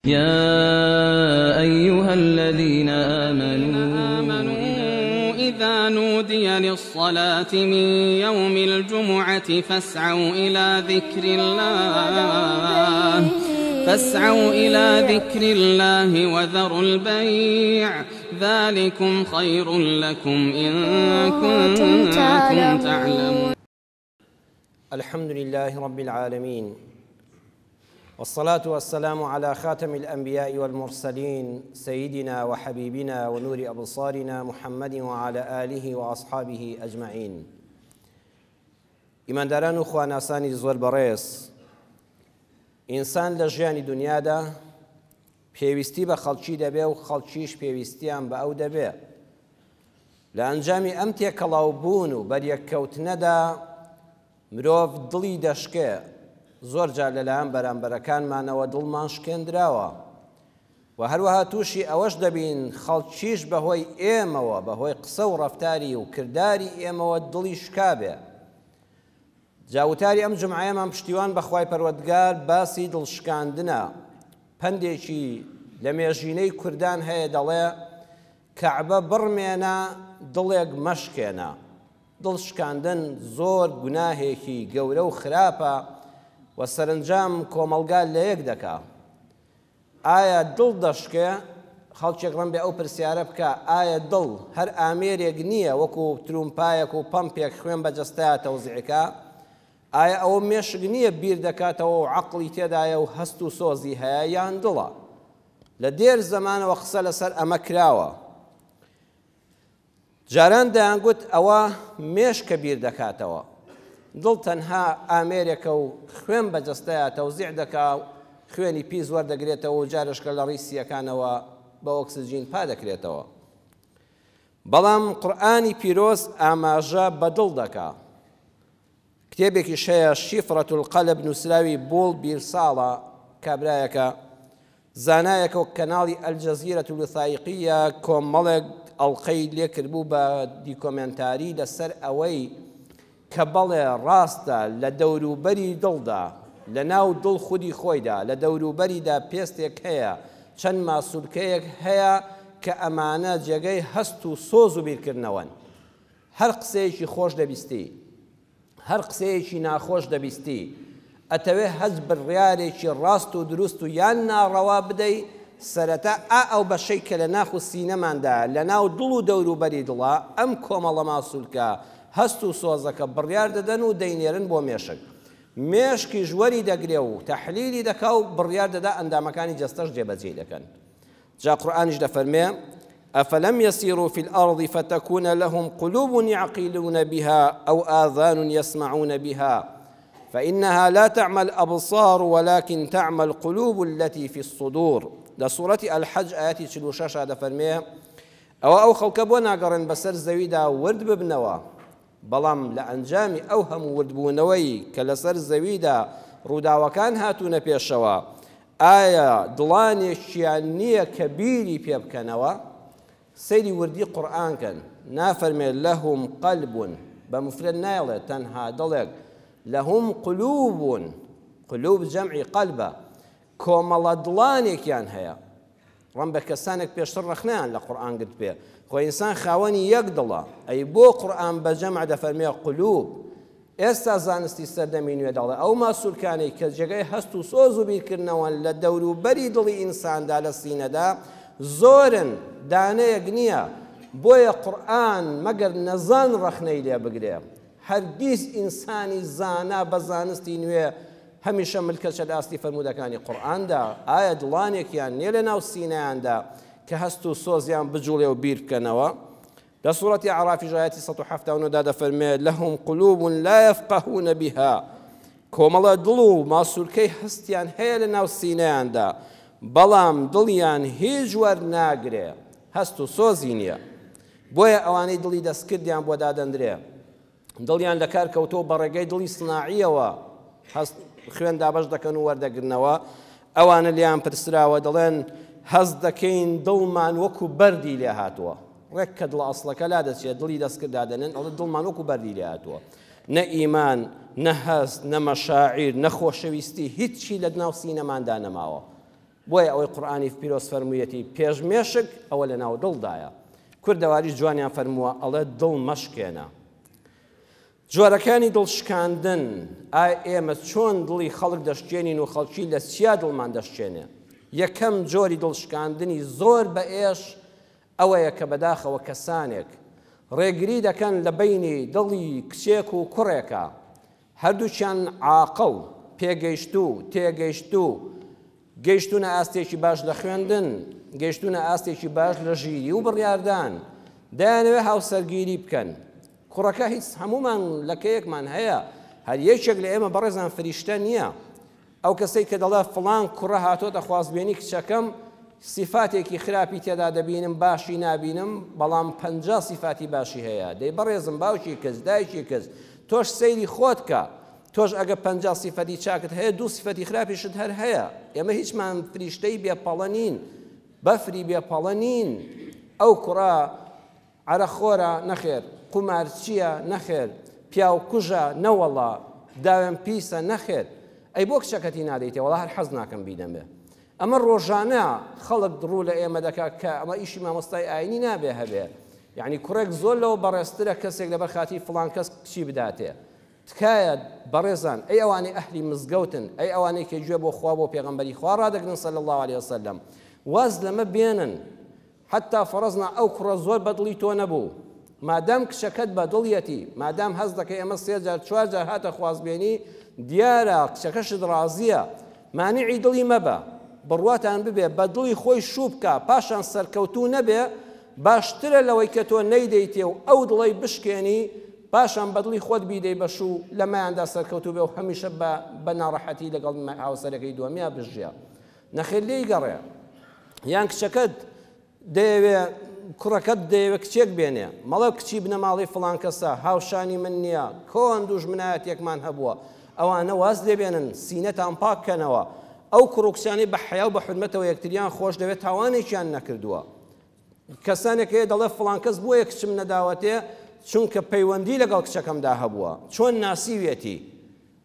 يا أيها الذين آمنوا إذا نودي للصلاة من يوم الجمعة فاسعوا إلى ذكر الله وذروا البيع ذلكم خير لكم إن كنتم تعلمون. الحمد لله رب العالمين، والصلاة والسلام على خاتم الأنبياء والمرسلين سيدنا وحبيبنا ونور أبصارنا محمد وعلى آله وأصحابه أجمعين. ئیمانداران و خواناسانی زۆر بەڕێز، ئینسان لە ژیانی دنیادا پێویستی بە خەڵکی دەبێ و خەڵکیش پێویستیان بە ئەو دەبێ. لە ئەنجامی ئەم تێکەڵاوبوون و بەریەککەوتنەدا مرۆڤ دڵی دەشکێ. زۆر جار لەلایەن بەرامبەرەکانمانەوە دڵمان شکێنراوە و هەروەها تووشی ئەوەش دەبین خەڵکیش بەهۆی ئێمەوە، بەهۆی قسە و ڕەفتاری و کردداری ئێمەوە دڵی شکابێ. جاوتاری ئەم جمعەیەمان پشتیوان بەخوای پەروەردگار باسی دڵشکاندنە. پندێکی لە مێژینەی کوردان هەیە دەڵێ کەعبە بڕمێنە دڵێک مەشکێنە. دڵشکاندن زۆر گوناهێکی گەورە و خراپە و سەرنجام کۆمەڵگا لە یەک دەکا. ئایا دڵ دەشکێ؟ خەڵکێک ڕەن بێ ئەو پرسیارە بکە، ئایا دڵ هەر ئامێرێک نییە وەکو ترومپایەک و پەمپێک خوێن بەجەستەیە تەوزیعەکە؟ ئایا ئەوە مێشک نییە بیر دەکاتەوە و عەقڵی تێدایە و هەست و سۆزی هەیە یان دڵە؟ لە دێر زەمانەوە قسە لەسەر ئەمە کراوە. جاران دەیانگوت ئەوە مێشکە بیر دەکاتەوە، دڵ تەنها ئامێرێکە و خوێن بەجەستەیە تەوزیع دەکا و خوێنی پیس وەردەگرێتەوە و جارشکە لە ڕیی سیەکانەوە بە ئۆکسجین پادەکرێتەوە. بەڵام قورئانی پیرۆز ئاماژە بە دڵ دەکا. کتێبێکی شەیە شیفرەت القەلب نووسراوی بۆڵ بیرساڵە، کابرایەکە زانایەکە و کەناڵی ئەلجەزیرەت الوثایقیە کۆمەڵێک ئەڵقەی لێکردبوو بە دیکۆمنتاری لەسەر ئەوەی کە بەڵێ ڕاستە لە دەوروبەری دڵدا، لە ناو دڵ خودی خۆیدا، لە دەوروبەریدا پێستێک هەیە، چەند ماسوولکەیەک هەیە کە ئەمانە جێگەی هەست و سۆز و بیرکردنەوەن. هەر قسەیەکی خۆش دەبیستی، هەر قسەیەکی ناخۆش دەبیستی، ئەتەوێ هەز بڕیارێکی ڕاست و دروست و یان ناڕەوا بدەی، سەرەتا ئەو بەشەی کە لە ناخ و سینەماندا لە ناو دڵ و دەوروبەری دڵە ئەم کۆمەڵە ماسوولکە هەست و سۆزەکە بڕیار دەدەن و دەینێرن بۆ مێشک. مێشکی ژوەری دەگرێ و تەحلیلی دەکا و بڕیار دەدا ئەندامەکانی جەستەش جێبەجێ دەکەن. جا قورئانیش دەفەرمێ أفلم يسيروا في الأرض فتكون لهم قلوب يعقلون بها أو آذان يسمعون بها فإنها لا تعمى الأبصار ولكن تعمى القلوب التي في الصدور. لسورة الحج آياتي 46 دەفەرمێ ئەو خەڵکە بۆ ناگەڕێن بەسەر زەویدا ورد ببنەوە، بەڵام لە ئەنجامی ئەو هەموو وردبوونەوەی کە لەسەر زەویدا ڕووداوەکان هاتوونە پێشەوە ئایا دڵانێکیان نییە کە بیری پێ بکەنەوە؟ سەیری وردی قورئانکەن، نافەرمێت لەهم قەلبون، بە مفرد نایڵێت تەنها دڵێک، لەهم قلوبون، قلوب جەمعی قەلبە، کۆمەڵە دڵانێکیان هەیە. ڕەن بە کەسانێک پێشتر ڕەخنەیان لە قورئان گرت پێ، خۆ ئینسان خاوەنی یەک دڵە، ئەی بۆ قورئان بە جەمع دەفەرمێ قلوب. ئێستا زانستی سەردەمی نوێ دەڵێ ئەو ماسوولکانەی کە جێگەی هەست و سۆز و بیرکردنەوە لە دەوروبەری دڵی ئینساندا لە سینەدا زۆرن، دانەیەک نییە. بۆیە قورئان مەگەر نەزان ڕەخنەی لێ بگرێ. هەرگیز ئینسانی زانا بە زانستی نوێ هەمیشە ملکەچە لە ئاستی فەرموودەکانی قورئاندا. ئایا دڵانێکیان نییە لە ناو سینەیاندا کە هەست و سۆزیان بجوڵێ و بیر بکەنەوە؟ لە سوورەتی عەرافی ئایەتی 179 دەفەرمێت لەهم قلوب لا يفقهون بها، کۆمەڵە دڵ و ماسوولکەی هەستیان هەیە لە ناو سینەیاندا، بەڵام دڵیان هیچ وەرناگرێ، هەست و سۆزی نییە. بۆیە ئەوانەی دڵی دەستکردیان بۆ دادەندرێ، دڵیان لە کار کەوتۆ بە ڕێگەی دڵی سناعیەوە خوێن دابەش دەکەن و وەردەگرنەوە، ئەوانە لیان پرسراوە دەڵێن هەست دەکەین دڵمان وەکو بەردی لێ هاتووە. ڕێک کە دڵ ئەسڵەکە لا دەچێت دڵی دەستکردادەنن ئەڵێ دڵمان وەکو بەردی لێ هاتووە. نە ئیمان، نە هەست، نە مەشاعیر، نە خۆشەویستی، هیچی لە ناو سینەماندا نەماوە. بۆیە ئەوەی قورئانی پیرۆز فەرموویەتی پێشمێشک ئەوە لە ناو دڵدایە. کوردەواریش جوانیان فەرمووە ئەڵێ دڵ مەشکێنە. جۆرەکانی دڵشکاندن ئایا ئێمە چۆن دڵی خەڵک دەشکێنین و خەڵکی لە چیا دڵمان دەشکێنێ؟ یەکەم جۆری دڵشکاندنی زۆر بە ئێش ئەوەیە کە بەداخەوە کەسانێک ڕێگری دەکەن لە بینی دڵی کچێک و کوڕێکە، هەردووچیان عاقڵ پێگەیشتوو تێگەیشتوو، گەیشتونە ئاستێکی باش لە خوێندن، گەیشتونە ئاستێکی باش لە ژیری و بڕیاردان، دایانەوێ هاوسەرگیری بکەن. کوڕەکە هیچ هەمومان لەکەیەکمان هەیە، هەر یەکێک لە ئێمە بەڕێزان فریشتە نییە. ئەو کەسەی کە دەڵێ فڵان کوڕە هاتۆتە خوازبێنی کچەکەم سیفاتێکی خراپی تێدا دەبینم باشی نابینم، بەڵام 50 سیفاتی باشی هەیە. دەی بەڕێزم باوکی کەس دایکی کەس تۆش سەیری خۆت کە، تۆش ئەگە 50 سیفەتی چاکت هەیە 2 سیفەتی خراپیشت هەر هەیە. ئێمە هیچمان فریشتەی بێپەڵە نین، بەفری بێپەڵە نین. ئەو کوڕە عەرەخۆرە نەخێر، قومارچیە نەخێر، پیاو کوژە نەوەڵا، داوێن پیسە نەخێر. ئەی بۆ کچەکەتی نادەیتێ وەڵا هەر حەز ناکەم بیدەمێ. ئەمە ڕۆژانە خەڵک ڕوو لە ئێمە دەکات کە ئەمە ئیشی مامۆستای ئاینی نابێ هەبێ. یعنی کوڕێک زۆر لەوە بەڕێزترە کەسێک لەبەر خاتی فڵان کەس کچی بداتێ. تکایە بەڕێزان ئەی ئەوانەی ئەهلی مزگەوتن، ئەی ئەوانەی کە گوێ بۆ خوا بۆ پێغەمبەری خوا ڕادەگرن صلی الله عليه وسلم، واز لەمە بێنن. حتا فەرەزنا ئەو کوڕە زۆر بەدڵی تۆ نەبوو، مادام کچەکەت بەدڵیەتی، مادام هەز دەکەی ئەمە 3 جار 4 جار هاتە خوازبێنی، دیارە کچەکەشت ڕازیە، مانیعی دڵی مەبە، بڕواتان ببێ بە دڵی خۆی شوو بکە، پاشان سەرکەوتوو نەبێ، باشترە لەوەی کە تۆ نەیدەیتێ و ئەو دڵی بشکێنی، پاشان بەدڵی خۆت بیدەی بەشوو لە مایاندا سەرکەوتوو بێ و هەمیشە بە ناڕەحەتی لەگەڵ هاوسەرەکەی دووەمیا بژیە. نەخێر لێی گەڕێ، یان کچەکەت دەیەوێ کوڕەکەت دەیەوێت کچێک بێنێ، مەڵێ کچی بنە ماڵی فڵان کەسە، هاوشانی من نییە، کۆن دوژمنایەتێکمان هەبووە، ئەوانە واز دەبێنن سینەتان پاککەنەوە. ئەو کوڕکسانی بە حیا و بە حورمەتەوە یەکتریان خۆش دەوێت تاوانێکیان نەکردووە. کەسانێک هەیە دەڵێ فڵان کەس بۆیە کچم نەداوەتێ چونکە پەیوەندی لەگەڵ کچەکەمدا هەبووە، چۆن ناسیوێتی.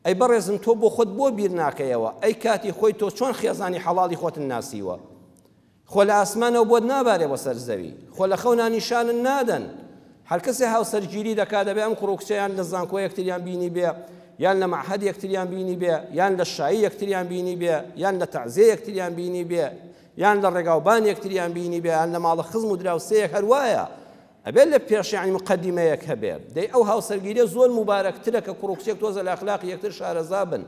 ئەی بەڕێزم تۆ بۆ خۆت بۆ بیر ناکەیەوە، ئەی کاتی خۆی تۆ چۆن خێزانی حەڵاڵی خۆتن ناسیوە؟ خۆ لە ئاسمانەوە بۆت نابارێ بە سەر زەوی، خۆ لە خەو نانیشانن نادەن. هەر کەسێ هاوسەرگیری دەکات دەبێ ئەم کوڕکچەیان لە زانکۆ یەکتریان بینی بێ، یان لە معهد یەکتریان بینی بێ، یان لە شایی یەکتریان بینی بێ، یان لە تەعزیە یەکتریان بینی بێ، یان لە ڕێگاوبان یەکتریان بینی بێ، یان لە ماڵە خزم و دراوسەیەک هەروایە. ئەبێت لە پێشیانی مقدمەیەک هەبێ. دەی ئەو هاوسەرگیریە زۆر مبارەکترە کە کوڕکچێک تۆزە لە ئەخلاقی یەکتر شارەزا بن،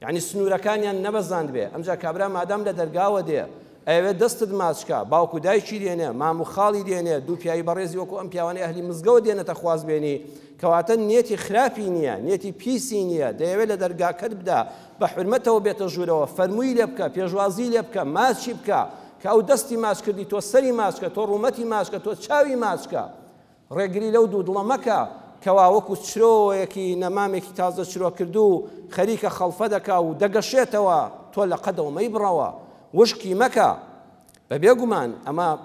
یعنی سنوورەکانیان نەبەزاند بێ. ئەمجا کابرا مادام لە دەرگاوە دێ ئەوێت دەستت ماچکە، باوکو دایکی دێنێ، مام و خاڵی دێنێ، دوو پیاوی بەڕێزی وەکو ئەم پیاوانەی ئەهلی مزگەوت دێنێتە خوازبێنی، کەواتە نێتی خراپی نییە، نێتی پیسی نییە، دەیەوێت لە دەرگاکەت بدا، بە حورمەتەوە بێتە ژوورەوە، فەرمووی لێ بکە، پێشوازی لێ بکە، ماچی بکە، کە ئەو دەستی ماچ کردی تۆ سەری ماچکە، تۆ ڕوومەتی ماچکە، تۆ چاوی ماچکە. ڕێگری لەو دوو دڵە مەکە کەوا وەکو چرۆیەکی نەمامێکی تازە چرۆ کردو و خەریکە خەڵفە دەکا و دەگەشێتەوە، تۆ لە قەدەوە مەیبڕەوە، وشکی مەکە. بە بێگومان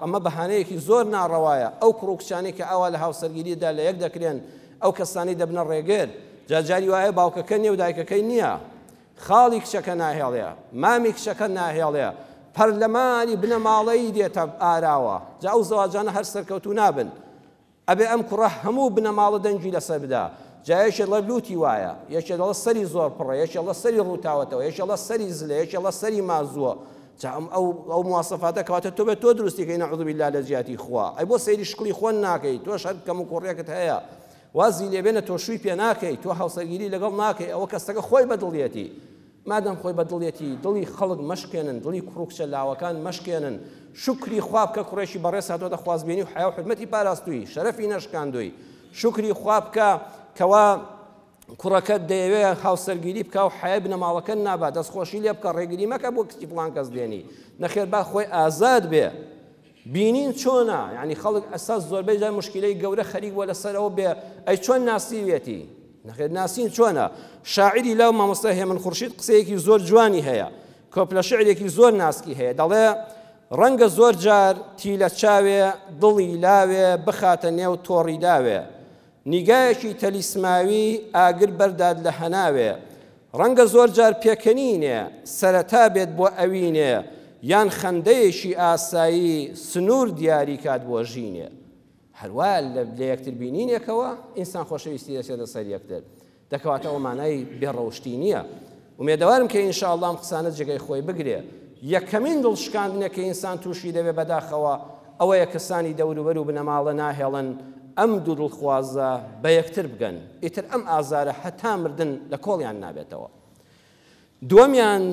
ئەمە بەهانەیەکی زۆر ناڕەوایە. ئەو کوڕکچانی کە ئاوا لە هاوسەرگیریدا لە یەک دەکرێن، ئەو کەسانی دەبنە ڕێگەر، جاجاری وایە باوکەکە نییە و دایکەکەی نییە، خاڵی کچەکە ناهێڵەیە، مامی کچەکە ناهێڵەیە، پەرلەمانی بنەماڵەی دێتە ئاراوە، جا ئەو زەواجانە هەر سەرکەوتوو نابن. ئەبێ ئەم کوڕە هەموو بنەماڵە دەنگی لەسەر بدا. جا یەکێ لە لوتی وایە، یەکێ دەڵە سەری زۆر پڕە، یەکێ لە سەری ڕووتاوەتەوە، یەکێ لە سەری زلە، یەکێ لە سەری مازووە. ئەو مواسەفاتە کەواتە تۆ بێت تۆ دروستیکەی نەعوذ بالله لە جیاتی خوا. ئەی بۆ سەیری شکڵی خۆن ناکەی، تۆش هەر کەم و کوڕێکت هەیە، وازی لێبێنە تۆ شووی پێ ناکەی، تۆ هاوسەرگیری لەگەڵ ناکەی، ئەوە کەسەکە خۆی بەدڵیەتی. مادەم خۆی بەدڵیەتی، دڵی خەڵک مەشکێنن، دڵی کوڕکچە لاوەکان مەشکێنن، شکری خوا بکە کوڕێکی بەڕێز هاتۆتە خوازبێنی و حیا و حورمەتی پاراستووی، شەرەفی نەشکاندووی. شکری خوا بکە کەوا کوڕەکەت دەیەوێت هاوسەرگیری بکە و حیا بنەماڵەکە نابا، دەستخۆشی لێ بکە، ڕێگری مەکە بۆ کچی فڵان کەس دێنی. نەخێر با خۆی ئازاد بێ. بینین چۆنە، یعنی خەڵک ئەساس زۆربەی جای مشکلەی گەورە خەریک بۆ لەسەرەوە بێ، ئەی چۆن ناسیوێتی. نەخێر ناسین چۆنە. شاعری لەو مامۆستا هێمن خوڕشید قسەیەکی زۆر جوانی هەیە، کۆپلە شعرێکی زۆر ناسکی هەیە، دەڵێ ڕەنگە زۆر جار تیلە چاوێ دڵی لاوێ بخاتە نێو تۆڕی داوێ، نیگایەکی تەلیسماوی ئاگر بەرداد لە هەناوێ، ڕەنگە زۆر جار پێکەنینێ سەرەتا بێت بۆ ئەوینێ، یان خەندەیەکی ئاسایی سنوور دیاری کات بۆ ژینێ هەروە لە یەکتر بینینێکەوە ئینسان خۆشەویستی دەچێتە سەر یەکتر دەکەواتە ئەو مانای بێڕەوشتی نییە ومێدەوارم کە ئینشاءالله ئەم قسانە جێگەی خۆی بگرێ یەکەمین دڵشکاندنە کە ئینسان تووشی دەبێ بەداخەوە ئەوەیە کەسانی دەوروبەر و بنەماڵە ناهێڵن ئەم دوو دڵخوازە بە یەکتر بگەن ئیتر ئەم ئازارە هەتا مردن لە کۆڵیان نابێتەوە دووەمیان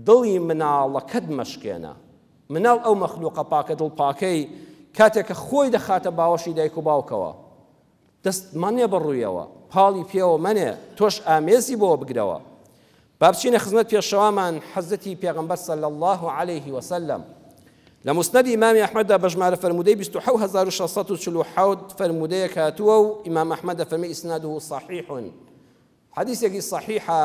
دڵی مناڵەکەت مەشکێنە مناڵ ئەو مەخلوقە پاکە دڵ پاکەی کاتێککە خۆی دەخاتە باوەشی دایک و باوکەوە دەستمانێ بڕوویەوە پاڵی پێوە منێ تۆش ئامێزی بۆ بگرەوە با بچینە خزمەت پێشەوامان حەزەتی پێغەمبەر صلی الله عليه وسلم لە مسند ئیمامی ئەحمەددا بە ژمارە فەرموودەی 27647 فەرموودەیەک هاتووە و ئیمام ئەحمەد دەفەرمێ ئیسناده صحیح حەدیثێکی صحیحە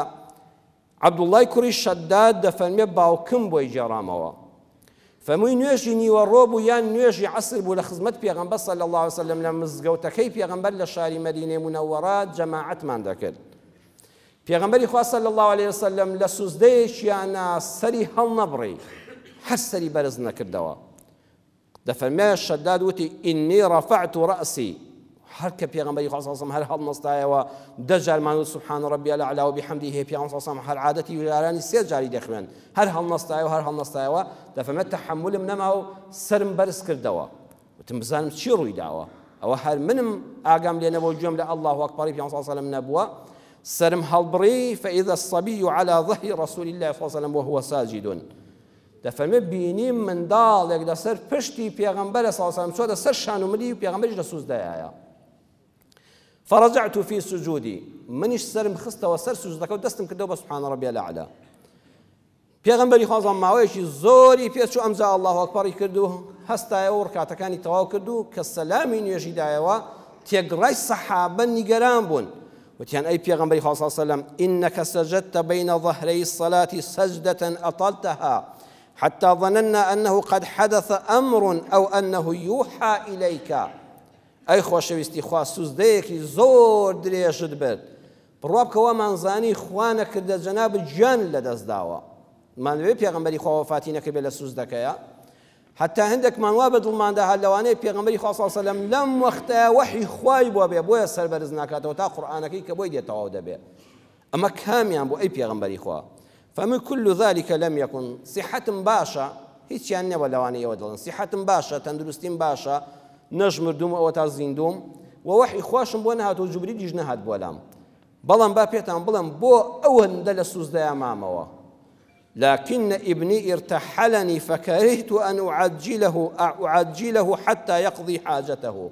عەبدوڵڵای کوڕی شەداد دەفەرمێ باوکم بۆی جێڕامەوە فەرمووی نوێژی نیوەڕۆ بوو یان نوێژی عەسر بوو لە خزمەت پێغەمبەر صلی الله عليه وسلم لە مزگەوتەکەی پێغەمبەر لە شاری مەدینەی مونەوەرە جەماعەتمان دەکرد پێغەمبەری خوا صلی الله عليه وسلم لە سوزدەیەکیانە سەری هەڵنەبڕی هەر سەری بەرز نەکردەوە دەفەرمێ شەداد وتی ئینی ڕەفەعت ڕەسی هەر کە پێغەمبەری خوا صلی الله عليه وسلم هەر هەڵنەستایەوە دە جارمان و سوبحان ربی الأعلی و بحەمدیه هەیە پێغەمبەر صلی الله عليه وسلم هەر عادەتی وێرانی سێ جاری دەخوێن هەر هەڵنەستایەوە هەر هەڵنەستایەوە دەفەرمێ تەحەمولم نەما و سرم بەرز کردەوە وتم بزانم چی ڕووی داوە ئەوە هەر منم ئاگام لێ نەبوو گوێم لە الله ئەکبەری پێغەمبەر صلی الله عليه وسلم نەبووە سرم هەڵبڕی فإذا الصبي على ظهر رسول الله صلى الله عليه وسلم وهو ساجد دەفەرمێ بینیم منداڵێک لەسەر پشتی پێغەمبەرە صلی الله عليه وسلم چۆتە سەر شان و ملی و پێغەمبەریش لە سوزدایایە فرجعت في سجودي منیش سرم خستەوە سەر سوزدەکە و دەستم کردەوە بە سبحان ربی الأعلی پێغەمبەری خوا ماوەیەکی زۆری پێچوو ئەمجا الله ئەکبەری کرد و هەستایەوە ڕکاتەکانی تەواو کرد و کە سەلامی نوێژی دایەوە تێگڕای سەحابە نیگەران بوون وتیان ئەی پێغەمبەری خوا صلی الله عليه وسلم إنك سجدت بين ظهري الصلاة سجدة أطلتها حتى ظننا أنه قد حدث أمر أو أنه يوحى إليك أي خۆشەویستی خوا سوزدەیەکی زۆر درێژت بێت بڕوا بکەوە مانزانی خوا نەکردە جەناب گیان لەدەستداوە مانوێ پێغەمبەری خوا وەفاتی نەکردبێت لە سوزدەکەیە حتا هەندێکمان وا بە دڵماندا هەر لەوانەیە پێغەمبەری خوا صلی الله عليه وسلم لەم وەختەیە وەحی خوای بۆ بێ بۆیە سەربەرز ناکاتەوە تا قورئانەکەی کە بۆی دێتەواو دەبێت ئەمە کامیان بۆ ئەی پێغەمبەری خوا فمن كل ذلك لم يكن صحتم باشە هیچیان نەوە لەوانەیەوە دڵن صحتم باشە تەندروستیم باشە نەژمردوم ئەوە تا زیندوم و وەحی خواشم بۆ نەهات و جوبریلیش نەهات بۆ لام بەڵام با پێتان بڵێم بۆ ئەوەندە لە سوزدەیە مامەوە لكن ابني ارتحلني فكرهت أن أعجله حتى يقضي حاجته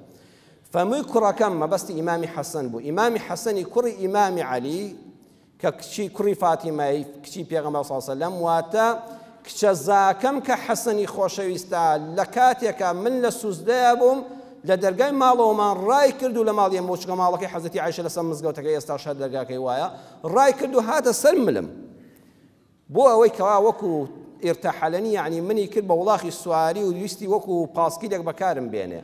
فمن كركم ما بس إمام حسن بو إمام حسن كري إمام علي كشي كري فاطمة كشي بيغمبر صلى الله عليه وسلم واتا كشزاكم كحسني خوشويستا لكاتيك من لسوزدابهم لدرجاي مالو من راي كردو لمالي موشك مالك حزتي عائشة لسمزقوتك يستشهد درجاكي وايا راي كردو هذا سلملم بۆ ئەوەی کەوا وەکو ئێرتەحەلەنی یعنی منی کرد بە وڵاخی سواری و ویستی وەکو پاسکیلێک بەکارم بێنێ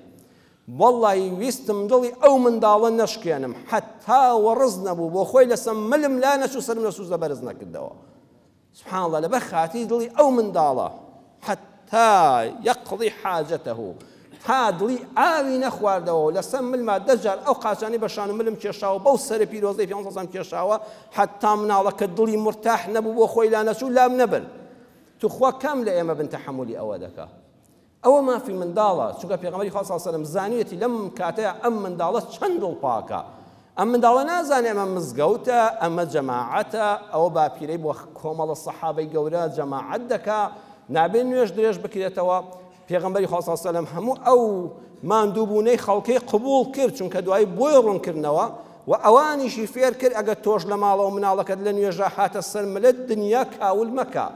وەڵڵی ویستم دڵی ئەو منداڵە نەشکێنم حتا وەڕز نەبوو بۆ خۆی لەسەم ملم لا نەچوو سەرم لە سوزدە بەرز نەکردەوە سبحان الله لەبەر خاتی دڵی ئەو منداڵە حتا یەقضی حاجەتەهو تا دڵی ئاوی نەخواردەوە لەسەر ملما دەجار ئەو قاچانی بەشان و ملم کێشاوە بەو سەرە پیرۆزەی پێ سەسان کێشاوە حتا مناڵەکە دڵی مرتاح نەبوو بۆ خۆی لا نەچوو لام نەبر توخوا کەم لە ئێمە بن تەحەمولی ئەوە دەکا ئەوە مافی منداڵە چونکە پێغەمبەری خوا صلی الله عليه وسلم زانیەتی لەم کاتەیە ئەم منداڵە چەند دڵ پاکە ئەم منداڵە نازانێ ئەمە مزگەوتە ئەمە جەماعەتە ئەوە باپیرەی بۆ کۆمەڵە سەحابەی گەورە جەماعەت دەکا نابێت نوێژ درێژ بکرێتەوە پێغەمبەری خوا صلی الله عليه وسلم هەموو ئەو ماندووبوونەی خەڵکەی قبول کرد چونکە دوای بۆی ڕوونکردنەوە و ئەوانیشی فێر کرد ئەگەر تۆش لە ماڵەوە مناڵەکەت لە نوێژە هاتە سەر ملت دنیا کاول مەکە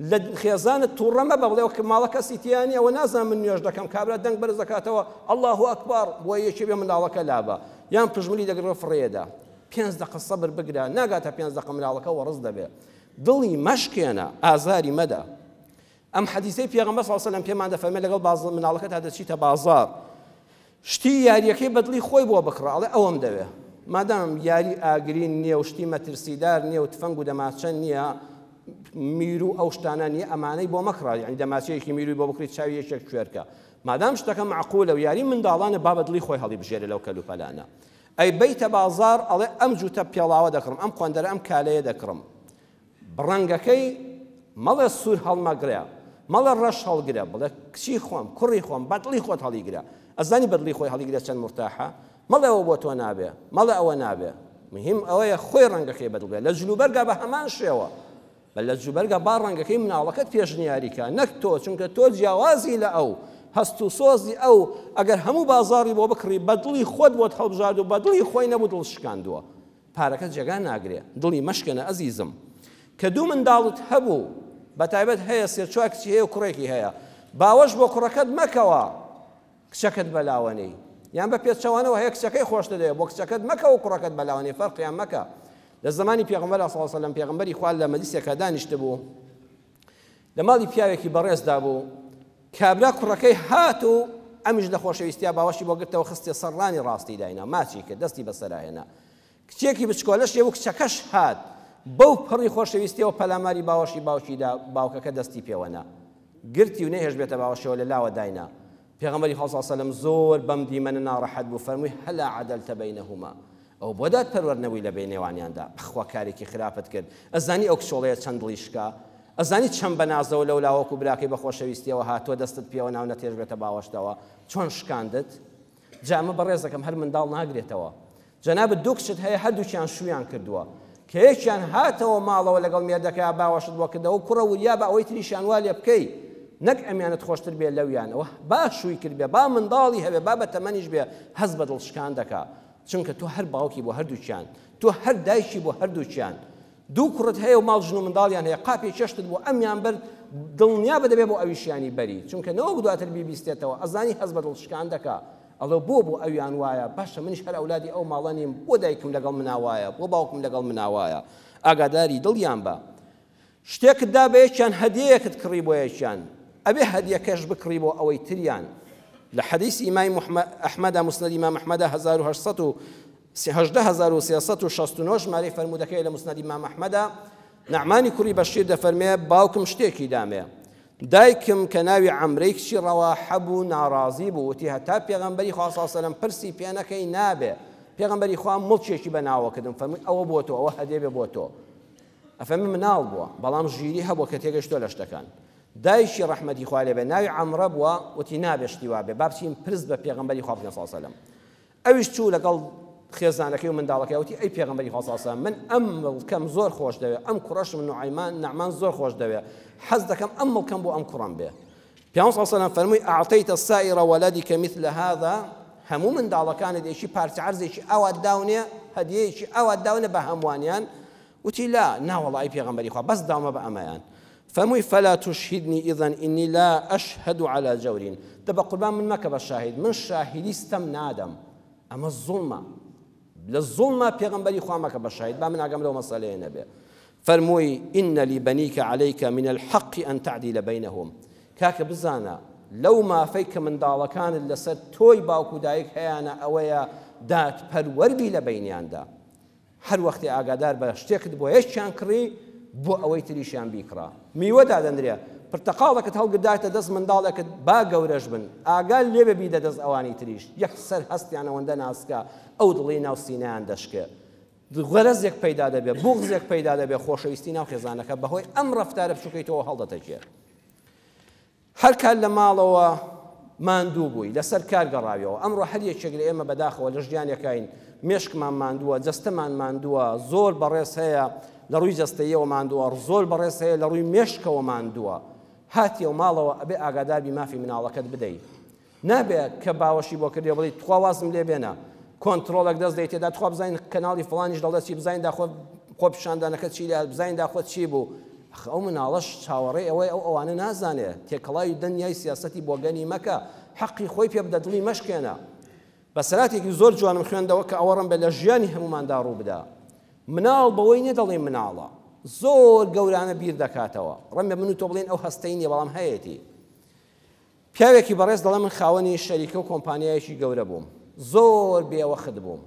لە خێزانت تووڕە مەبە بڵێەوە کە ماڵە کەسی تیانی ئەوە نازانم من نوێژ دەکەم کابرا دەنگ بەرز دەکاتەوە الله ئەکبەر بۆ یەکێ بێ مناڵەکە لابە یان پژملی دەگرێ فڕێدا 5 دقە سەبر بگرە ناگاتە 5 دقە مناڵەکە وەڕز دەبێت دڵی مەشکێنە ئازاری مەدە ئەم حەدیثەی پێغەمبەر صلی الله عليه وسلم پێمان دەفەرمێت لەگەڵ مناڵەکەت هەدەچیتە بازار شتی یاریەکەی بەدڵی خۆی بۆ بکڕاڵێ ئەوەم دەوێ مادام یاری ئاگرین نییە و شتی مەترسیدار نییە و تفەنگ و دەماچە نییە میر و ئەو شتانە نیە ئەمانەی بۆ مەکڕا یعنی دەماسیەیەکی میروی بۆ بکڕیت چاوی یەکێک کوێرکە مادام شتەکە معقولە و یاری منداڵانە با بەدڵی خۆی هەڵیبژێرە لەو کەلوپەلانە ئەی بەیتە بازار ئەڵێ ئەم جوتە پێڵاوە دەکڕم ئەم خوێندەرە ئەم کالەیە دەکڕم ڕەنگەکەی مەڵێ سوور هەڵمەگرێ مەڵێ ڕەش هەڵگرە بڵێ کچی خۆم کوڕی خۆم بەدڵی خۆت هەڵیگرە ئەزانی بەدڵی خۆی هەڵیگرە چەند مرتاحە مەڵێ ئەوە بۆ تۆ نابێ مەڵێ ئەوە نابێ مهم ئەوەیە خۆی ڕەنگەکەی بەدڵ بێ لە جلوبەرگا بە هەمان شێوە بەل لە جلوبەرگا با ڕەنگەکەی مناڵەکەت پێشنیاریکە نەک تۆ چونکە تۆ جیاوازی لە ئەو هەست و سۆزی ئەو ئەگەر هەموو بازاڕی بۆ بکڕی بەدڵی خۆت بۆت هەڵبژارد و بەدڵی خۆی نەبوو دڵ شکاندووە پارەکە جێگا ناگرێ دڵی مەشکەنە ئەزیزم کە دوو منداڵت هەبوو بەتایبەت هەیە سێ چوار کچی هەیە و کوڕێکی هەیە باوەش بۆ کوڕەکەت مەکەوە کچەکەت بەلاوەنەی یان بە پێچەوانەوە هەیە کچەکەی خۆش دەدەوێت بۆ کچەکەت مەکەوە کوڕەکەت بەلاوەنەی فەرقیان مەکە لە زمانی پێغەمبەر صلی الله علیه و سلم پێغەمبەری خوا لە مەجلیسێکا دانیشتە بوو لە ماڵی پیاوێکی بەڕێزدا بوو کابرا کوڕەکەی هات و ئەمیش لە خۆشەویستیا باوەشی بۆ گرتەوە خستێ سەرڕانی ڕاستی داینا ماچی کرد دەستی بەسەرهێنا کچێکی بچکۆلەش هێبوو کچەکەش هات بەو پڕی خۆشەویستیەوە پەلاماری باوەشی باوکیدا باوکەکە دەستی پێوەنا گرتی و نەهێش بێتە باوەشەوە لە لاوە داینا پێغەمبەری خوا صلی الله علیه و سلم زۆر بەم دیمەنە ناڕەحەت بوو فەرمووی هەلا عەدەلتە بەینەهوما ئەو بۆ دادپەروەردنەبووی لە بینێوانیاندا بەخوا کارێکی خراپت کرد ئەزانی ئەو کچۆڵەیە چەند دڵی شکا ئەزانی چەند بەنازەوە لەو لاوەکو براکەی بە خۆشەویستیەوە هاتووە دەستت پێوە ناو نەتێژ بێتە باوەشتەوە چۆن شکاندت جا ئەمە بەڕێز دەکەم هەر منداڵ ناگرێتەوە جەنابەت دوو کچت هەیە هەردووکیان شوویان کردووە کە یەکیان هاتەوە ماڵەوە لەگەڵ مێردەکەی باوەشت بۆ کردەوە و کوڕە وریا بە ئەوەی تریشیان وا لێ بکەی نەک ئەمیانت خۆشتر بێ لەویانەوە با شووی کرد بێ با منداڵی هەبێ با بە تەمەنیش بێ هەست بە دڵشکان دەکا چونکە تۆ هەر باوکی بۆ هەردووکیان تۆ هەر دایکی بۆ هەردووکیان دوو کوڕت هەیە و ماڵ ژن و منداڵیان هەیە قاپی چێشتت بۆ ئەمیان بەر دڵنیا بەدەبێ بۆ ئەویشیانی بەری چونکە نەوەک دواتر بیبیستێتەوە ئەزانی هەست بە دڵشکان دەکا ئەڵێ بۆ ئەویان وایە باشە منیش هەر ئەولادی ئەو ماڵە نیم بۆ دایکم لەگەڵ مناوایە بۆ باوکم لەگەڵ مناوایە ئاگاداری دڵیان بە شتێکت دا بە یەکیان هەدیەیەکت کڕی بۆ یەکیان ئەبێ هەدیەکەش بکڕی بۆ ئەوەی تریان لە حەدیث ئیمامی ئەحمەد مسند ئیمام ئەحمەد 18369 ژمارەی فەرموودەکەی لە مسند ئیمام ئەحمەدا نەعمانی کوڕی بەشیر دەفەرمێ باوکم شتێکی دامێ دایکم کە ناوی عەمرەی کچی ڕەواحە بوو ناڕازی بوو وتی هەتا پێغەمبەری خوا صلی الله علیه و سلم پرسی پێ نەکەی نابێ پێغەمبەری خوا مڵکێکی بەناوە کردم فەرمووی ئەوە بۆ تۆ ئەوە هەدیە بێ بۆ تۆ ئەفەرمی مناڵ بووە بەڵام ژیری هەبووە کە تێگەیشتۆ لە شتەکان دایشی ڕەحمەتی خوا لێ بێ ناوی عەمرە بووە وتی نابێ شتی وا بێ با بچین پرس بە پێغەمبەری خوا صلی الله علیه و سلم ئەویش چوو لەگەڵ خێزانەکەی و منداڵەکەی وتی ئەی پێغەمبەری خوا صلی الله علیه و سلم من ئەم مڵکەم زۆر خۆش دەوێت ئەم کوڕەشم نەعمان زۆر خۆش دەوێت حەز دەکەم ئەم مڵکەم بۆ ئەم کوڕم بێ پیامبەر صلی الله علیه و سلم فەرمووی ئەعطیتە سائر ولدیک مثل هذا هەموو منداڵەکانت ئێشی پارچە عەرزێکی ئەوات داونێ هەدیەیەکی ئەوات داونێ بە هەمووانیان وتی لا ناوەڵڵا ئەی پێغەمبەری خوا بەس داومە بە ئەمەیان فەرمووی فلا تشهدني إذن إني لا أشهد على جور دەبە قوربان من مەکە بە شاهید من شاهیدی ستەم نادەم ئەمە زوڵمە لە زوڵمە پێغەمبەری خوا مەکە بە شاهید با من ئاگەم لەو مەسەلەیە نەبێ فەرمووی إن لبنيك عليك من الحق أن تعدل بينهم کاکە بزانە لەو مافەی کە منداڵەکانت لەسەر تۆی باوکو دایک هەیەە ئەوەیە دادپەروەربی لە بینیاندا هەر وەختی ئاگادار بە شتێکت بۆ یەکیان کڕی بۆ ئەوەی تریشیان بیکڕا میوە دادەندرێ پرتەقاڵەکەت هەڵگردایتە دەست منداڵێکت با گەورەش بن ئاگال لێبێ بیدە دەست ئەوانی تریش یەکسەر هەستیان ئەوەندە ناسکە ئەو دڵی ناو سینەیان دەشکێ غەرەزێک پەیدا دەبێ بوغزێک پەیدا دەبێ خۆشەویستی ناو خێزانەکە بەهۆی ئەم ڕەفتارە بچووکەیتەوە هەڵدەتەکێ هەر کات لە ماڵەوە ماندوو بووی لەسەر کار گەڕاویەوە ئەمڕۆ هەر یەکێک لە ئێمە بەداخەوە لە ژیانەکەین مێشکمان ماندووە جەستەمان ماندووە زۆر بەڕێز هەیە لە ڕووی جەستەیەوە ماندووە زۆر بەڕێز هەیە لە ڕووی مێشکەوە ماندووە هاتیەوە ماڵەوە ئەبێ ئاگاداربی مافی مناڵەکەت بدەیت نابێت کە باوەشی بۆ کردێ بڵیت تخوا وازم لێ بێنە کۆنتڕۆڵێک دەست دەیت تێدا تخوا بزانین کەناڵی فڵانیش دەڵێت چی بزانین داخۆ خۆ پیشاندانەکە چی لە بزانین داخۆ چی بوو ئەو مناڵەش چاوەڕێ ئەوەی ئەو ئەوانە نازانێت تێکەڵاوی دنیای سیاسەتی بۆ گەنی مەکە حەقی خۆی پێ بدە دڵی مەشکێنە بەسەراتێکی زۆر جوانم خوێندەوە کە ئەوەڕم بێ لە ژیانی هەموماندا ڕوو بدا مناڵ بەوەی نێ دەڵێ مناڵە زۆر گەورانە بیر دەکاتەوە ڕەمێ من و تۆ بڵێن ئەو هەستەی نیە بەڵام هەیەتی پیاوێکی بەڕێز دەڵێ من خاوەنی شەریکە و کۆمپانیایەکی گەورە بووم زۆر بێوەخت بووم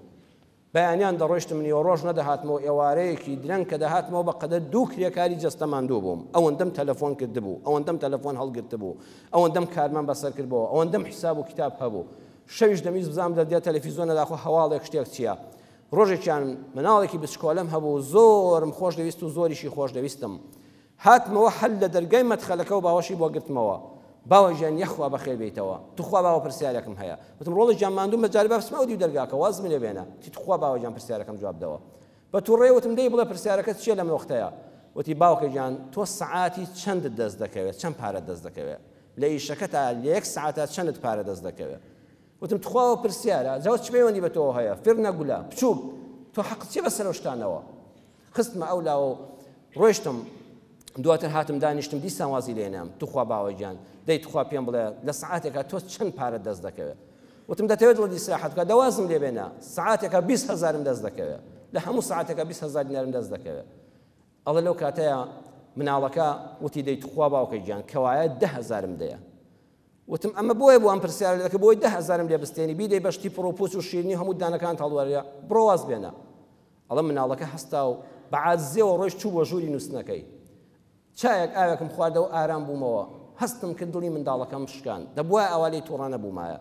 بەیانیان دەڕۆیشتم نیوە ڕۆژ نەدەهاتمەوە ئێوارەیەکی درەنگ کە دەهاتمەوە بە قەدەر دوو کرێکاری جەستەماندوو بووم ئەوەندەم تەلەفۆن کردبوو ئەوەندەم تەلەفۆن هەڵگرت بوو ئەوەندەم کارمان بەسەر کردبەوە ئەوەندەم حیساب و کتاب هەبوو شەویش دەمیست بزانم دەدێت تەلەڤیزۆنە داخۆ هەواڵێک شتێک چییە ڕۆژێکیان مناڵێکی بچکۆلەم هەبوو زۆرم خۆش دەویست و زۆریشی خۆش دەویستم هاتمەوە هەل لە دەرگای مەدخەلەکە و باوەشی بۆ گرتمەوە باوەژیان یەخوا بەخێر بێیتەوە توخوا باوە پرسیارێکم هەیە وتم ڕۆڵی جانماندوم بەجارە بەسمە و دیو دەرگاکە وازم لێ بێنە تی توخوا باوەجان پرسیارەکەم جوابدەوە بە تووڕێ وتم دەی بڵێ پرسیارەکەت چییە لەم وەختەیە وتی باوکە گیان تۆ سەعاتی چەندت دەست دەکەوێت چەند پارەت دەست دەکەوێت لە ئیشەکە تا لە یەک سەعاتە چەندت پارە دەست دەکەوێت وتم تخواوە پرسیارە جاوت چ پەیوەندی بە تۆ هەیە فێر نەگولە بچووک تۆ حەقت چێ بەسەر ئەو شتانەوە خستمە ئەولاوە ڕۆیشتم دواتر هاتم دانیشتم دیسان وازی لێنام توخوا باوەجان دەی توخوا پێم بڵێ لە سەعاتێکە تۆ چەند پارەت دەست دەکەوێت وتم دەتەوێت وڵی ئیسراحەت بکە دەوازم لێ بێنە سەعاتێکە 20,000 دەست دەکەوێت لە هەموو سەعاتێکە 20,000 دینارم دەست دەکەوێت ئەڵێ لەو کاتەیە مناڵەکە وتی دەی توخوا باوکەی گیان کەوایە 10,000 دەیە وتم ئەمە بۆیە بۆ ئەم پرسیارە دەکە بۆی 10,000 لێ بستێنی بیدەی بەشتی پرۆپۆس و شیرنی هەموو دانەکان هەڵوەرە بڕۆ واز بێنە ئەڵە مناڵەکە هەستا و بەعازیەوە ڕۆیشت چوو بۆ ژووری نووسنەکەی چایەک ئاوێکم خواردەوە ئارام بوومەوە هەستم کرد دڵی منداڵەکەم شکان دەبووە ئەوالەی تووڕانە بوومایە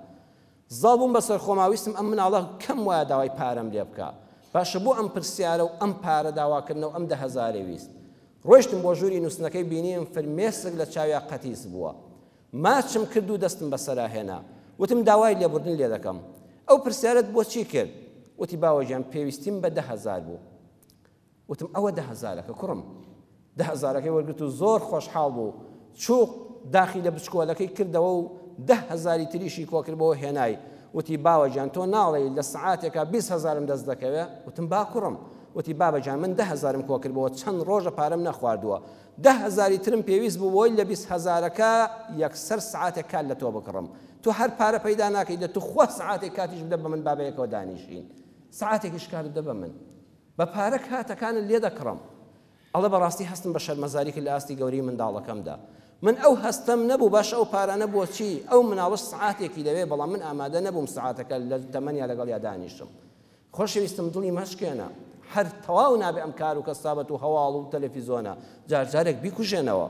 زاڵ بووم بەسەر خۆماویستم ئەم مناڵە کەم وایە داوای پارەم لێ بکە باشە بۆ ئەم پرسیارە و ئەم پارە داواکردنەوە ئەم 10,000 ویست ڕۆیشتم بۆ ژووری نووسنەکەی بینیم فرمێسک لە چاویا قەتیس بووە ماچم کرد و دەستم بەسەرا هێنا وتم داوای لێبوردن لێ دەکەم ئەو پرسیارەت بۆچی کرد وتی باوەجیان پێویستیم بە 10,000 بوو وتم ئەوە 10,000ەکە کوڕم 10,000ەکەی وەرگرت و زۆر خۆشحاڵ بوو چوو داخی لە بچکۆلەکەی کردەوە و 10,000 تریشی کۆکردبەوە هێنای وتی باوەجیان تۆ ناڵێ لە سەعاتێکە 20,000 دەست دەکەوێت وتم با کوڕم وتی بابەجان من 10,000 کۆکردبەوە چەند ڕۆژە پارەم نەخواردووە 10,000 ترم پێویست بوو بۆی لە 20,000ەکە یەکسەر سەعاتێک کات لە تۆ بکڕم تۆ هەر پارە پەیدا ناکەی دە تو خوا سەعاتێک کاتیش بدە بە من بابەیەکەوە دانیشین سەعاتێکیش کات بدە بە من بە پارە کاتەکانت لێ دەکڕم ئەڵە بەڕاستی هەستم بە شەرمەزاریکە لە ئاستی گەوری منداڵەکەمدا من ئەو هەستم نەبوو باش ئەو پارانە بۆ چی ئەو مناڵش سەعاتێکی دەوێ بەڵام من ئامادە نەبووم سەعاتەکە لە تەمەنیا لەگەڵ یا دانیشم خۆشەویستم دڵی مەشکێنە هەر تەواو نابێ ئەم کار و کەسابەت و هەواڵ و تەلەڤیزۆنە جارجارێک بیکوژێنەوە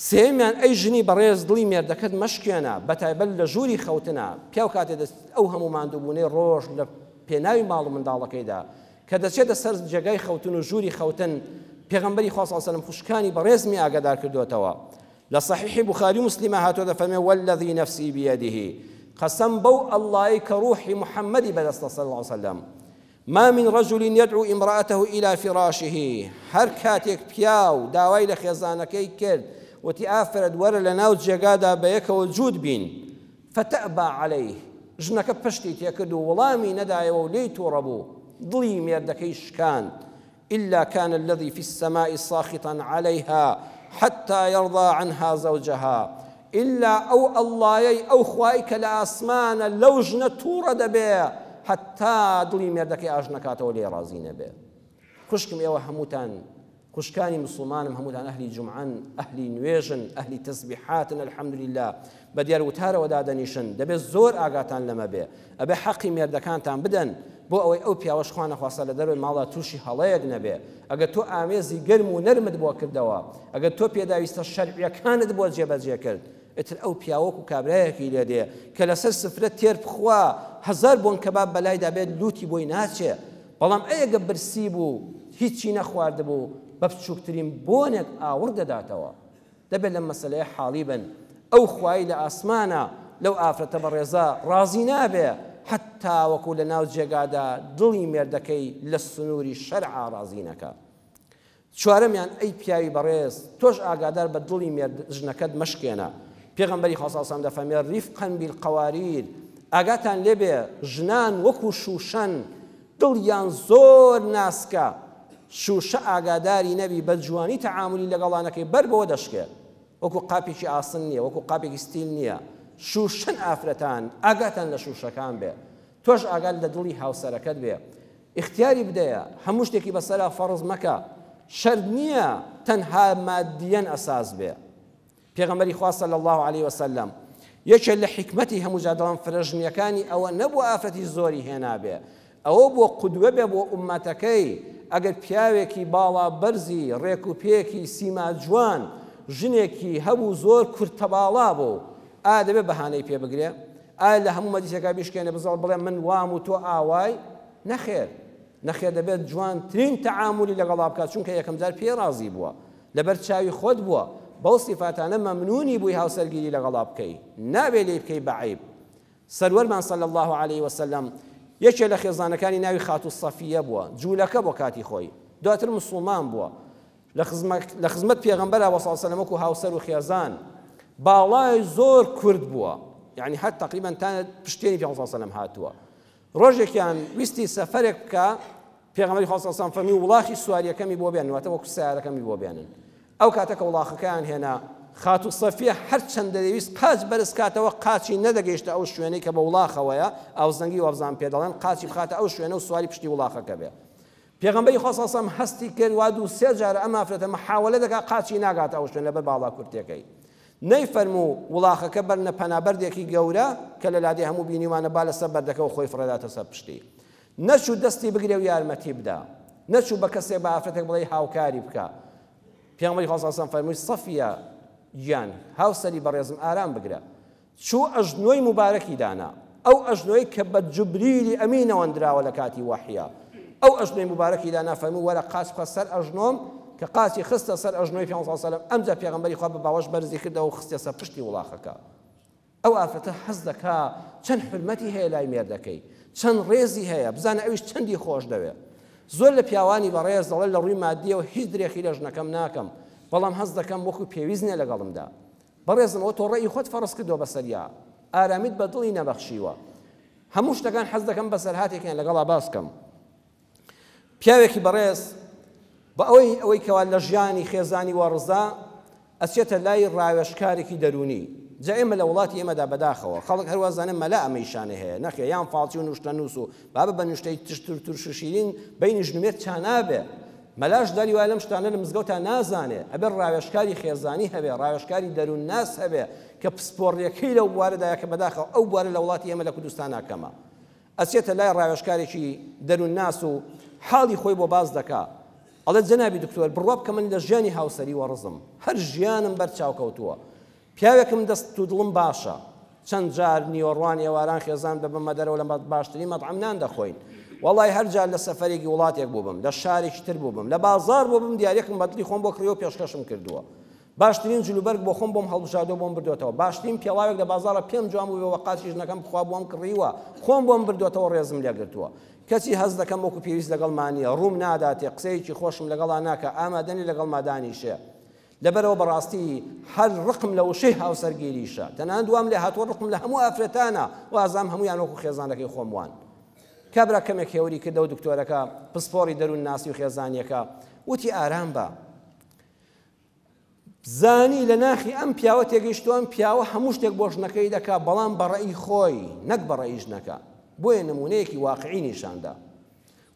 سێمیان ئەی ژنی بەڕێز دڵی مێردەکەت مەشکێنە بەتایبەت لە ژووری خەوتنە پیاو کاتێ ئەو هەموو ماندووبوونەی ڕۆژ لە پێناوی ماڵ و منداڵەکەیدا کە دەچێتە سەر جێگای خەوتن و ژووری خەوتن پێغەمبەری خوا صلی الله علیه و سلم خوشکانی بەڕێزمی ئاگادار کردوتەوە لە صحیح بخاری و مسلمە هاتووە دەفەرمێ والذی نفسی بیده قسم بەو ئەڵڵای کە ڕوحی محەممەدی بەدەستە صلی الله علیه و سلم ما من رجل يدعو امرأته إلى فراشه هر كاتيك بياو داوای لە خێزانەکەی کرد وتی ئافرەت وەرە لە ناو جێگادا بە یەکەوە جوود بین فتەبا عليه ژنەکە پشتی تێکرد و وەڵامی نەدایەوە و لێی تووڕە بوو دڵی مێردەکەی شکاند إلا كان الذي في السماء ساخطا عليها حتى يرضى عنها زوجها إلا أو الله أو خوايك لأسمان لو ژنە تووڕە دەبێ حتا دڵی مێردەکەی ئاژنەکاتەوە لێ ڕازی نەبێ خوشکم ئێوە هەمووتان خوشکانی مسلمانم هەمووتان ئەهلی جومعەن ئەهلی نوێژن ئەهلی تەسبیحاتن الحەمدولله بە دیار وتارەوە دادەنیشن دەبێت زۆر ئاگاتان لەمە بێ ئەبێ حەقی مێردەکانتان بدەن بۆ ئەوەی ئەو پیاوەش خوا نەخواسە لە دەروی ماڵا تووشی هەڵەیەک نەبێ ئەگەر تۆ ئامێزی گەرم و نەرمت بۆ کردەوە ئەگەر تۆ پێداویستە شەرعیەکانت بۆ جێبەجێ کرد ئتر ئەو پیاوەک و کابرایەکی لێ دێ کە لەسەر سفرە تێر بخوا 1000 بۆن کەباب بەلای دەبێت لوتی بۆی ناچێ بەڵام ئەگە برسی بوو هیچی نەخواردبوو بە بچووکترین بۆنێک ئاور دەداتەوە دەبێت لەم مەسەلەیە حاڵی بن ئەو خوای لە ئاسمانە لەو ئافرەتە بەڕێزە ڕازی نابێ حتا وەکو لە ناو جێگادا دڵی مێردەکەی لە سنووری شەرعا ڕازی نەکە چوارەمیان ئەی پیاوی بەڕێز تۆش ئاگادار بە دڵی ژنەکەت مەشکێنە پێغەمبەری خوا صلی الله علیه و سلم دەفەرمێ ریفقا بالقواریر ئاگاتان لێبێ ژنان وەکو شوشەن دڵیان زۆر ناسکە شوشە ئاگاداری نەبی بە جوانی تەعاملی لەگەڵانەکەی بەر بەوە دەشکێ وەکو قاپێکی ئاسن نییە وەکو قاپێکی ستیل نییە شوشەن ئافرەتان ئاگاتان لە شوشەکان بێ تۆش ئاگات لە دڵی هاوسەرەکەت بێ اختیاری بدەیە هەموو شتێکی بەسەرا فەرز مەکە شەرط نییە تەنها مادیەن ئەساس بێ پێغەمبەری خوا صلی الله علیه و سلم یەکێک لە حکمەتی هەموو جادەڵان فرەژنیەکانی ئەوە نەبوو ئافرەتی زۆری هێنابێ ئەوە بۆ قودوە بێ بۆ ئومەتەکەی ئەگەر پیاوێکی باڵا بەرزی ڕێک و پێکی سیما جوان ژنێکی هەبوو زۆر کورتەباڵا بوو ئایا دەبێت بەهانەی پێ بگرێ؟ ئایا لە هەموو مەجلیسێکا بیشکێنێ بزڵ بڵێ من وام و تۆ ئاوای؟ نەخێر نەخێر، دەبێت جوانترین تەعاملی لەگەڵا بکات چونکە یەکەم جار پێ ڕازی بووە لەبەر چاوی خۆت بووە بەو سیفاتانە مەمنونی بووی هاوسەرگیری لەگەڵا بکەی نابێ لێ بکەی بەعیب. سەروەرمان صلی الله عليه وسلم یەکێ لە خێزانەکانی ناوی خاتو سەفیە بووە، جوولەکە بۆ کاتی خۆی، دواتر مسلمان بووە، لە خزمەت پێغەمبەرە صلی الله عليه وسلم وەکو هاوسەر و خێزان باڵای زۆر کورد بووە، یعنی حەت تقریبا تا پشتێنی پێغەمبەر صلی الله عليه وسلم هاتووە. ڕۆژێکیان ویستی سەفەرێک بکە، پێغەمبەری خوا صلی الله عليه وسلم فەرمی وڵاخی سواریەکەمی بۆ بێنن، واتە وەکو سیارەکەمی بۆ بێنن. ئەو کاتەکە وڵاخەکەیان هێنا، خاتو سەفیە هەر چەندە دەویست قاچ بەرز کاتەوە قاچی نەدەگەیشتە ئەو شوێنەی کە بە وڵاخەوەیە، ئاوزەنگی وابزان پێ دەڵێن قاچی بخاتە ئەو شوێنە و سواری پشتی وڵاخەکە بێ. پێغەمبەری خوا صلی الله عليه وسلم هەستی کرد وا دوو سێ جارە ئەم ئافرەتە محاولە دەکات قاچی ناگاتە ئەو شوێنە لەبەر باڵا کورتەکەی. نەیفەرموو وڵاخەکە بەرنە پەنابەردێکی گەورە کە لە لادێ هەموو بینیوانە با لەسەر بەردەکەەوە خۆی فڕێداتە سەر پشتی. نەچوو دەستی بگرێ و یارمەتی بدا، نەچوو بە کەسێک بە ئافرەتێک بڵێ هاوکاری بکە. پێغەمبەری خوا صلی الله عليه وسلم فەرمووی سەفیە گیان هاوسەری بەڕێزم ئارام بگرە. چوو ئەژنۆی مبارەکی دانا، ئەو ئەژنۆی کە بە جوبریلی ئەمین ئەوەندراوە لە کاتی وەحیە، ئەو ئەژنۆی مبارەکی دانا فەرمووی وەرە قاچ بکە سەر ئەژنۆم، کە قاچی خستە سەر ئەژنۆی پێغەمبەر صلی الله عليه وسلم. ئەمجا پێغەمبەری خوا بە باوەش بەرزی کردەوە و خستە سەر پشتی وڵاخەکە. ئەو ئافرەتە حەز دەکا چەند حرمەتی هەیە لای مێردەکەی، چەند ڕێزی هەیە، بزانە ئەویش چەندی خۆش دەوێت. زۆر لە پیاوانی بەڕێز دەڵێن لە ڕووی مادیەوە هیچ درێخی لە ژنەکەم ناکەم، بەڵام هەز دەکەم وەکو پێویست نییە لەگەڵمدا. بەڕێزم ئەوە تۆ ڕێی خۆت فەرز کردەوە بەسەریا، ئارامیت بە دڵی نەبەخشیوە. هەموو شتەکان حەز دەکەم بەسەر هاتێکیان لەگەڵا باس بکەم. پیاوێکی بەڕێز بە ئەوەی کەوا لە ژیانی خێزانی وەڕزا ئەچێتە لای ڕاوێژکارێکی دەرونی. جا ئێمە لە وڵاتی ئێمەدا بەداخەوە خەڵک هەروازانە مەلا ئەمەیشانە هەیە، نەخێ یان فاڵچی و نوشتە نووس و بابە بە نوشتەی تشتر تورش و شیرین بینی ژنوێت چانابێ، مەلاش داری وایە لەم شتانە لە مزگەوتە نازانێ، ئەبێ ڕاوێژکاری خێزانی هەبێ، ڕاوێژکاری دەروون ناس هەبێ کە پسپۆڕیەکەی لەو بوارەدایە کە بەداخەوە ئەو بوارە لە وڵاتی ئێمە لە کوردستانە کەمە. ئەچێتە لای ڕاوێژکارێکی دەروون ناس و حاڵی خۆی بۆ باز دەکا، ئەڵێ جەنابی دکتۆر بڕوا بکە من لە ژیانی هاوسەری وەڕزم هەر ژیانم بەرچاوکەوتووە، پیاوێکم دەست و دڵم باشە، چەند جار نیوەڕوان ئێواران خێزان ببمە دەرەوە لە باشترین مەطعەم نان دەخۆین، وەڵای هەر جار لە سەفەرێکی وڵاتێک بووبم، لە شارێکی تر بووبم، لە بازار بووبم دیارێکم بەدڵی خۆم بۆ کڕیەوە پێشکەشم کردووە، باشترین جلوبەرگ بۆ خۆم بۆم هەڵبژاردەوە بۆم بردوێتەوە، باشترین پێڵاوێک لە بازارە پێم جوان بوو بە قاچی ژنەکەم بخوا بۆم کڕیوە خۆم بۆم بردوێتەوە ڕێزم لێگرتووە. کەسی هەز دەکەم وەکو پێویست لەگەڵمانیە، ڕووم ناداتێ، قسەیەکی خۆشم لەگەڵا ناکە، ئامادەنی لەگەڵ مادانیشێ. لەبەرەوە بەڕاستی هەر ڕقم لە وشەی هاوسەرگیریشە، تەنانەت دوام لێ هاتووە ڕقم لە هەموو ئافرەتانە، وازام هەمویان وەکو خێزانەکەی خۆم وان. کابرا کەمێک هێوری کردەوە دکتۆرەکە پسپۆڕی دەروون ناسی و خێزانیەکە، وتی ئارام بە، زانی لە ناخی ئەم پیاوە تێگەیشتووە، ئەم پیاوە هەموو شتێک بۆ ژنەکەی دەکا، بەڵام بەڕێی خۆی نەک بەڕێی ژنەکە، بۆیە نمونەیەکی واقعی نیشاندا.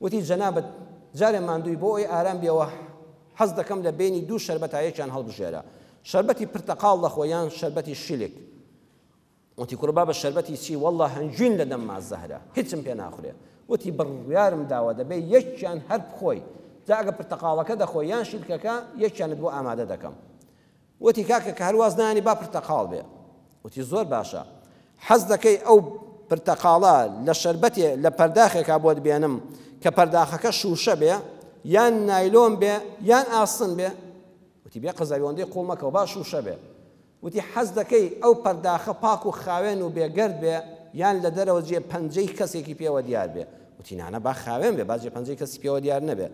وتی جەنابەت جارێ ماندووی بۆ ئەوی ئارام بێەوە حەز دەکەم لە بینی دوو شەربەتایەکیان هەڵبژێرە، شەربەتی پرتەقاڵ دەخۆیان شەربەتی شیلێک. وتی کوڕبا بە شەربەتی چی؟ وەڵڵا هەنجوین لە دەم مازەهرە، هیچم پێ ناخورێ. وتی بڕیارم داوە دەبێ یەکیان هەر بخۆی، جا ئەگە پرتەقاڵەکە دەخۆی یان شیلکەکە یەکیانت بۆ ئامادە دەکەم. وتی کاکە کە هەرواز نانی با پرتەقاڵ بێ. وتی زۆر باشە، حەز دەکەی ئەو پرتەقاڵە لە شەربەتێ لە پەرداخێکا بۆت بێنم کە پەرداخەکە شوشە بێ، یان نایلۆن بێ یان ئاسن بێ؟ وتی بێ قەزاویۆندەی قوڵ مەکەوە با شوشە بێ. وتی حەز دەکەی ئەو پەرداخە پاک و خاوێن و بێگەرد بێ یان لە دەرەوە جێ پەنجەی کەسێکی پێوە دیار بێ؟ وتی نانە با خاوێن بێ، با جێ پەنجەی کەسی پێوە دیار نەبێ.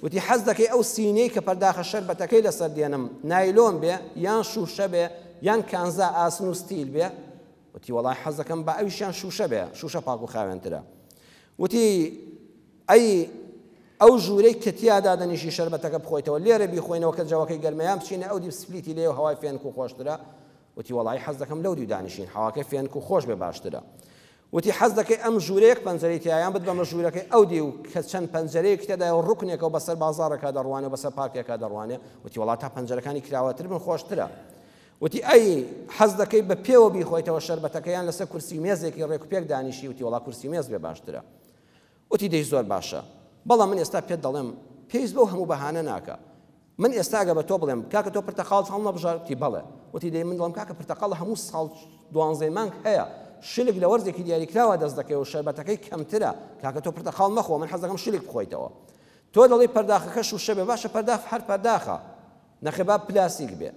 وتی حەز دەکەی ئەو سینەی کە پەرداخە شەربەتەکەی لەسەر دێنم نایلۆن بێ یان شوشە بێ یان کانزا ئاسن و ستیل بێ؟ وتی وەڵای حەز دەکەم بە ئەویشیان شوشە بێ، شوشە پاک و خاوێنترە. وتی ئەی ئەو ژوورەی کە تیادا دەنیشی شەربەتەکە بخۆیتەوە لێرە بیخۆینەوە کە جەوەکەی گەرمەیان بچینە ئەو دی سپلیتی لێ و هەوای فێنک و خۆشترە؟ وتی وەڵای حەز دەکەم لەو دی دانیشین هەواکەی فێنک و خۆش بێ باشترە. وتی حەز دەکەی ئەم ژوورەیەک پەنجەرەی تیایان بت بەمە ژوورەکەی ئەو دی و کە چەند پەنجەرەیەک تێدایە و ڕوکنێکەوە بەسەر بازاڕێکا دەڕوانێ بەسەر پارکێکا دەڕوانێ؟ وتی وەڵا تا پەنجەرەکانی کراوەتر بن خۆشترە. وتی ئەی حەز دەکەی بە پێوە بیخۆیتەوە شەربەتەکەیان لەسەر کورسی مێزێکی ڕێک و پێک دانیشی؟ وتی وەڵا کورسی مێز بێ باشترە. وتی دەی زۆر باشە بەڵام من ئێستا پێت دەڵێم پێویست بەو هەموو بەهانە ناکە من ئێستا ئەگە بە تۆ بڵێم کاکە تۆ پرتەقاڵ هەڵ نەبژارتی بەڵێ وتی دەی من دڵم کاکە پرتەقاڵ هەموو ساڵ 12 مانگ هەیە شلێک لە وەرزێکی دیاریکراوە دەست دەکەی و شەربەتەکەی کەمترە کاکە تۆ پرتەقاڵ مەخۆ من حەز دەکەم شلێک بخۆیتەوە تۆ دەڵی پەرداخەکەش و شەبێ باشە پەرداخ هەر پەرداخە نەخێبا پلاسیک بێ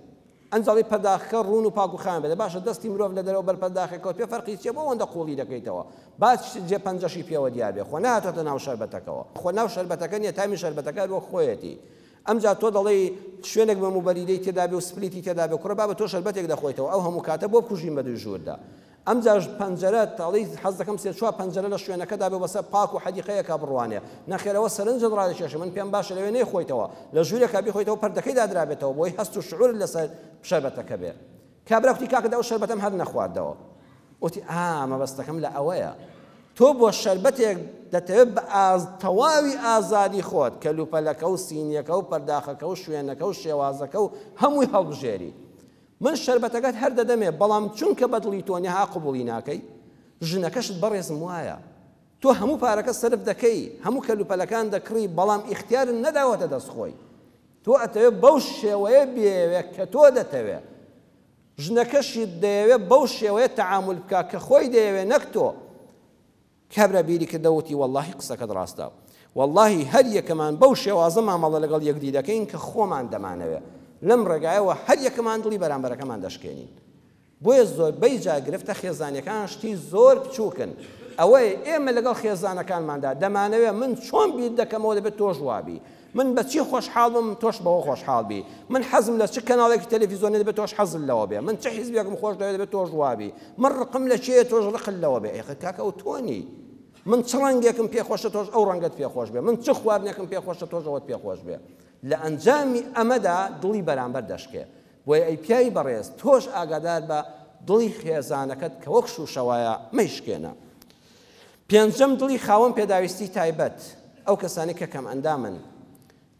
ئەنجڵی پەرداخەکە ڕوون و پاک و خام بێت باشە دەستی مرۆڤ لە دەرەوە بەر پەرداخەکەوت پێ فەرقی چییە بۆ ئەوەندە قوڵی دەکەیتەوە با جێ پەنجەشی پێوە دیار بێ خۆ نهاتۆتە ناو شەربەتەکەەوە خۆ ناو شەربەتەکە نیە تامی شەربەتەکە وە خۆیەتی ئەمجا تۆ دەڵێ شوێنێک بە موبەریدەی تێدا بێ و سپلیتی تێدا بێ کوڕە با بە تۆ شەربەتێک دەخۆیتەوە ئەو هەموو کاتە بۆ بکوژین بە دوی ژووردا ئەمجا پەنجەرە تاڵی حەز دەکەم سێ چوار پەنجەرە لە شوێنەکەدا بێ بەسەر پاک و حەدیقەیەکە بڕوانێ نەخێرەوە سەرنجت ڕادەکێشە من پێم باشە لەوێ نەیخۆیتەوە لە ژوورێکا بیخۆیتەوە پەردەکەی دادرابێتەوە بۆی هەست و شعور لەسەر شەربەتەکە بێ کابرا وتی کاکە ئەو شەربەتەم هەر نەخواردەوە وتی مەبەستەکەم لە ئەوەیە تۆ بۆ شەربەتێک دەتەوێت بە تەواوی ئازادی خۆت کەلوپەلەکە و سینیەکە و پەرداخەکە و شوێنەکە و شێوازەکە و هەمووی هەڵبژێری من شەربەتەکەت هەر دەدەمێ بەڵام چونکە بەدڵی تۆ نەها قبوڵی ناکەی ژنەکەشت بەڕێزم وایە تۆ هەموو پارەکە سرف دەکەی هەموو کەلوپەلەکان دەکڕی بەڵام ئیختیار نەداوەتە دەستخۆی تۆ ئەتەوێت بەو شێوەیە بێوێت کە تۆ دەتەوێت ژنەکەشی دەیەوێت بەو شێوەیە تەعامل بکە کە خۆی دەیەوێت نەک تۆ کابرا بیری کردەوتی واللهی قسەکەت ڕاستە واللهی هەر یەکەمان بەو شێوازە مامەڵە لەگەڵ یەکدی دەکەین کە خۆمان دەمانەوێت لەم ڕێگایەوە هەر یەکەمان دڵی بەرامبەرەکەمان دەشکێنین بۆیە زۆربەی جا گرفتە خێزانیەکان شتی زۆر بچووکن ئەوەی ئێمە لەگەڵ خێزانەکانماندا دەمانەوێت من چۆن بیر دەکەمەوە دەبێت تۆش وابی من بەچی خۆشحاڵ بم تۆش بەوە خۆشحاڵ بی من حەزم لە چ کەناڵێکی تەلەڤیزیۆنی دەبێت تۆش حەزت لەوە بێ من چه حیزبێکم خۆش دەوێت تۆش وابی من ڕقم لە چێ تۆش ڕقل لەوە بێ ئێخە کاکە ئەو تۆنی من چ ڕەنگێکم پێخۆشە تۆش ئەو ڕەنگەت پێخۆش بێ من چ خواردنێکم پێخۆشە تۆش ئەوەت پێخۆش بێ لە ئەنجامی ئەمەدا دڵی بەرامبەر دەشکێ بۆیە ئەی پیاوی بەڕێز تۆش ئاگادار بە دڵی خێزانەکەت کە وەک شوشەوایە مەیشکێنە پێنجەم دڵی خاوەن پێداویستی تایبەت ئەو کەسانی کە کەم ئەندامن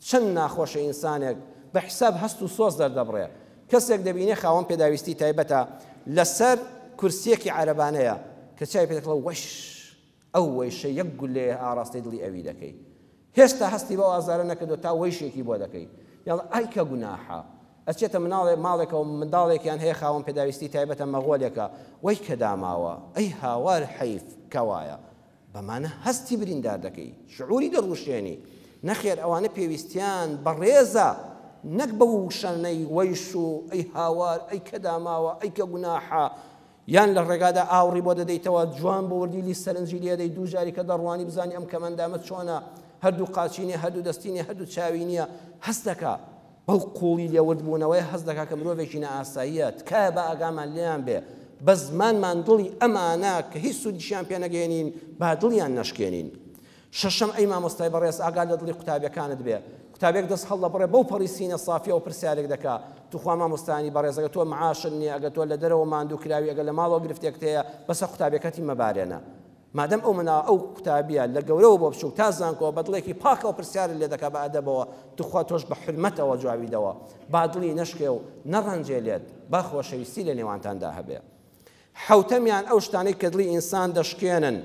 چەند ناخۆشە ئینسانێک بە حساب هەست و سۆز دەردەبڕێ کەسێک دەبینێ خاوەن پێداویستی تایبەتە لەسەر کورسیەکی عەرەبانەیە کە چای پێ دەکڵە وەش ئەو وەیشە یەک گولێ ئاڕاستی دڵی ئەوی دەکەی هێشتا هەستی بەو ئازارە نەکردو تا وەیشێکی بۆ دەکەی یاڵ ئای کە گوناحە ئەچێتە ماڵێکەوە منداڵێکیان هەیە خاوەن پێداویستی تایبەتە مەغۆلێکە وەی کە داماوە ئەی هاوار حەیف کەوایە بەمانە هەستی بریندار دەکەی شعوری دەڕوشێنی نەخێر ئەوانە پێویستیان بەڕێزە نەک بە وشانەی وەیش و ئەی هاوار ئەی کە داماوە ئەی کە گوناحە یان لە ڕێگادا ئاوڕی بۆ دەدەیتەوە جوان بۆ وردیلی سەرنجی لێدەی دوو جاری کە دەڕوانی بزانی ئەم کەمەندامە چۆنە هەردوو قاچینێ هەردوو دەستینێ هەردوو چاوی نییە هەست دەکا بەو قوڵی لێوردبوونەوەی هەست دەکا کە مرۆڤێکی نائاساییە تکایە بە ئاگامان لێیان بێ بە زمانمان دڵی ئەمانە کە هیچ سوودیشیان پێ نەگەێنین با دڵیان نەشکێنین شەشەم ئەی مامۆستای بەڕێز ئاگاد لە دڵی قوتابیەکانت بێ قوتابێک دەست هەڵ دەبڕێ بەو پەڕی سینە سافیە و پرسیارێک دەکا توخوا مامۆستانی بەڕێز ئەگە تۆ معاشن نییە ئەگە تۆ لە دەرەوە ماندوو کراوی ئەگە لە ماڵەوە گرفتێک هەیە بەسە قوتابیەکەتی مەبارێنە مادەم ئەو منا ئەو قوتابیە لە گەورەوە بۆ بچوو تا زانکەوە بە دڵێکی پاکەوە پرسیار لێ دەکا بە ئەدەبەوە توخوا تۆش بە حرمەتەوە جواویدەوە با دڵی نەشکێ و نەڕەنجێ لێت با خۆشەویستی لە نێوانتاندا هەبێ حوتەمیان ئەو شتانەی کە دڵی ئینسان دەشکێنن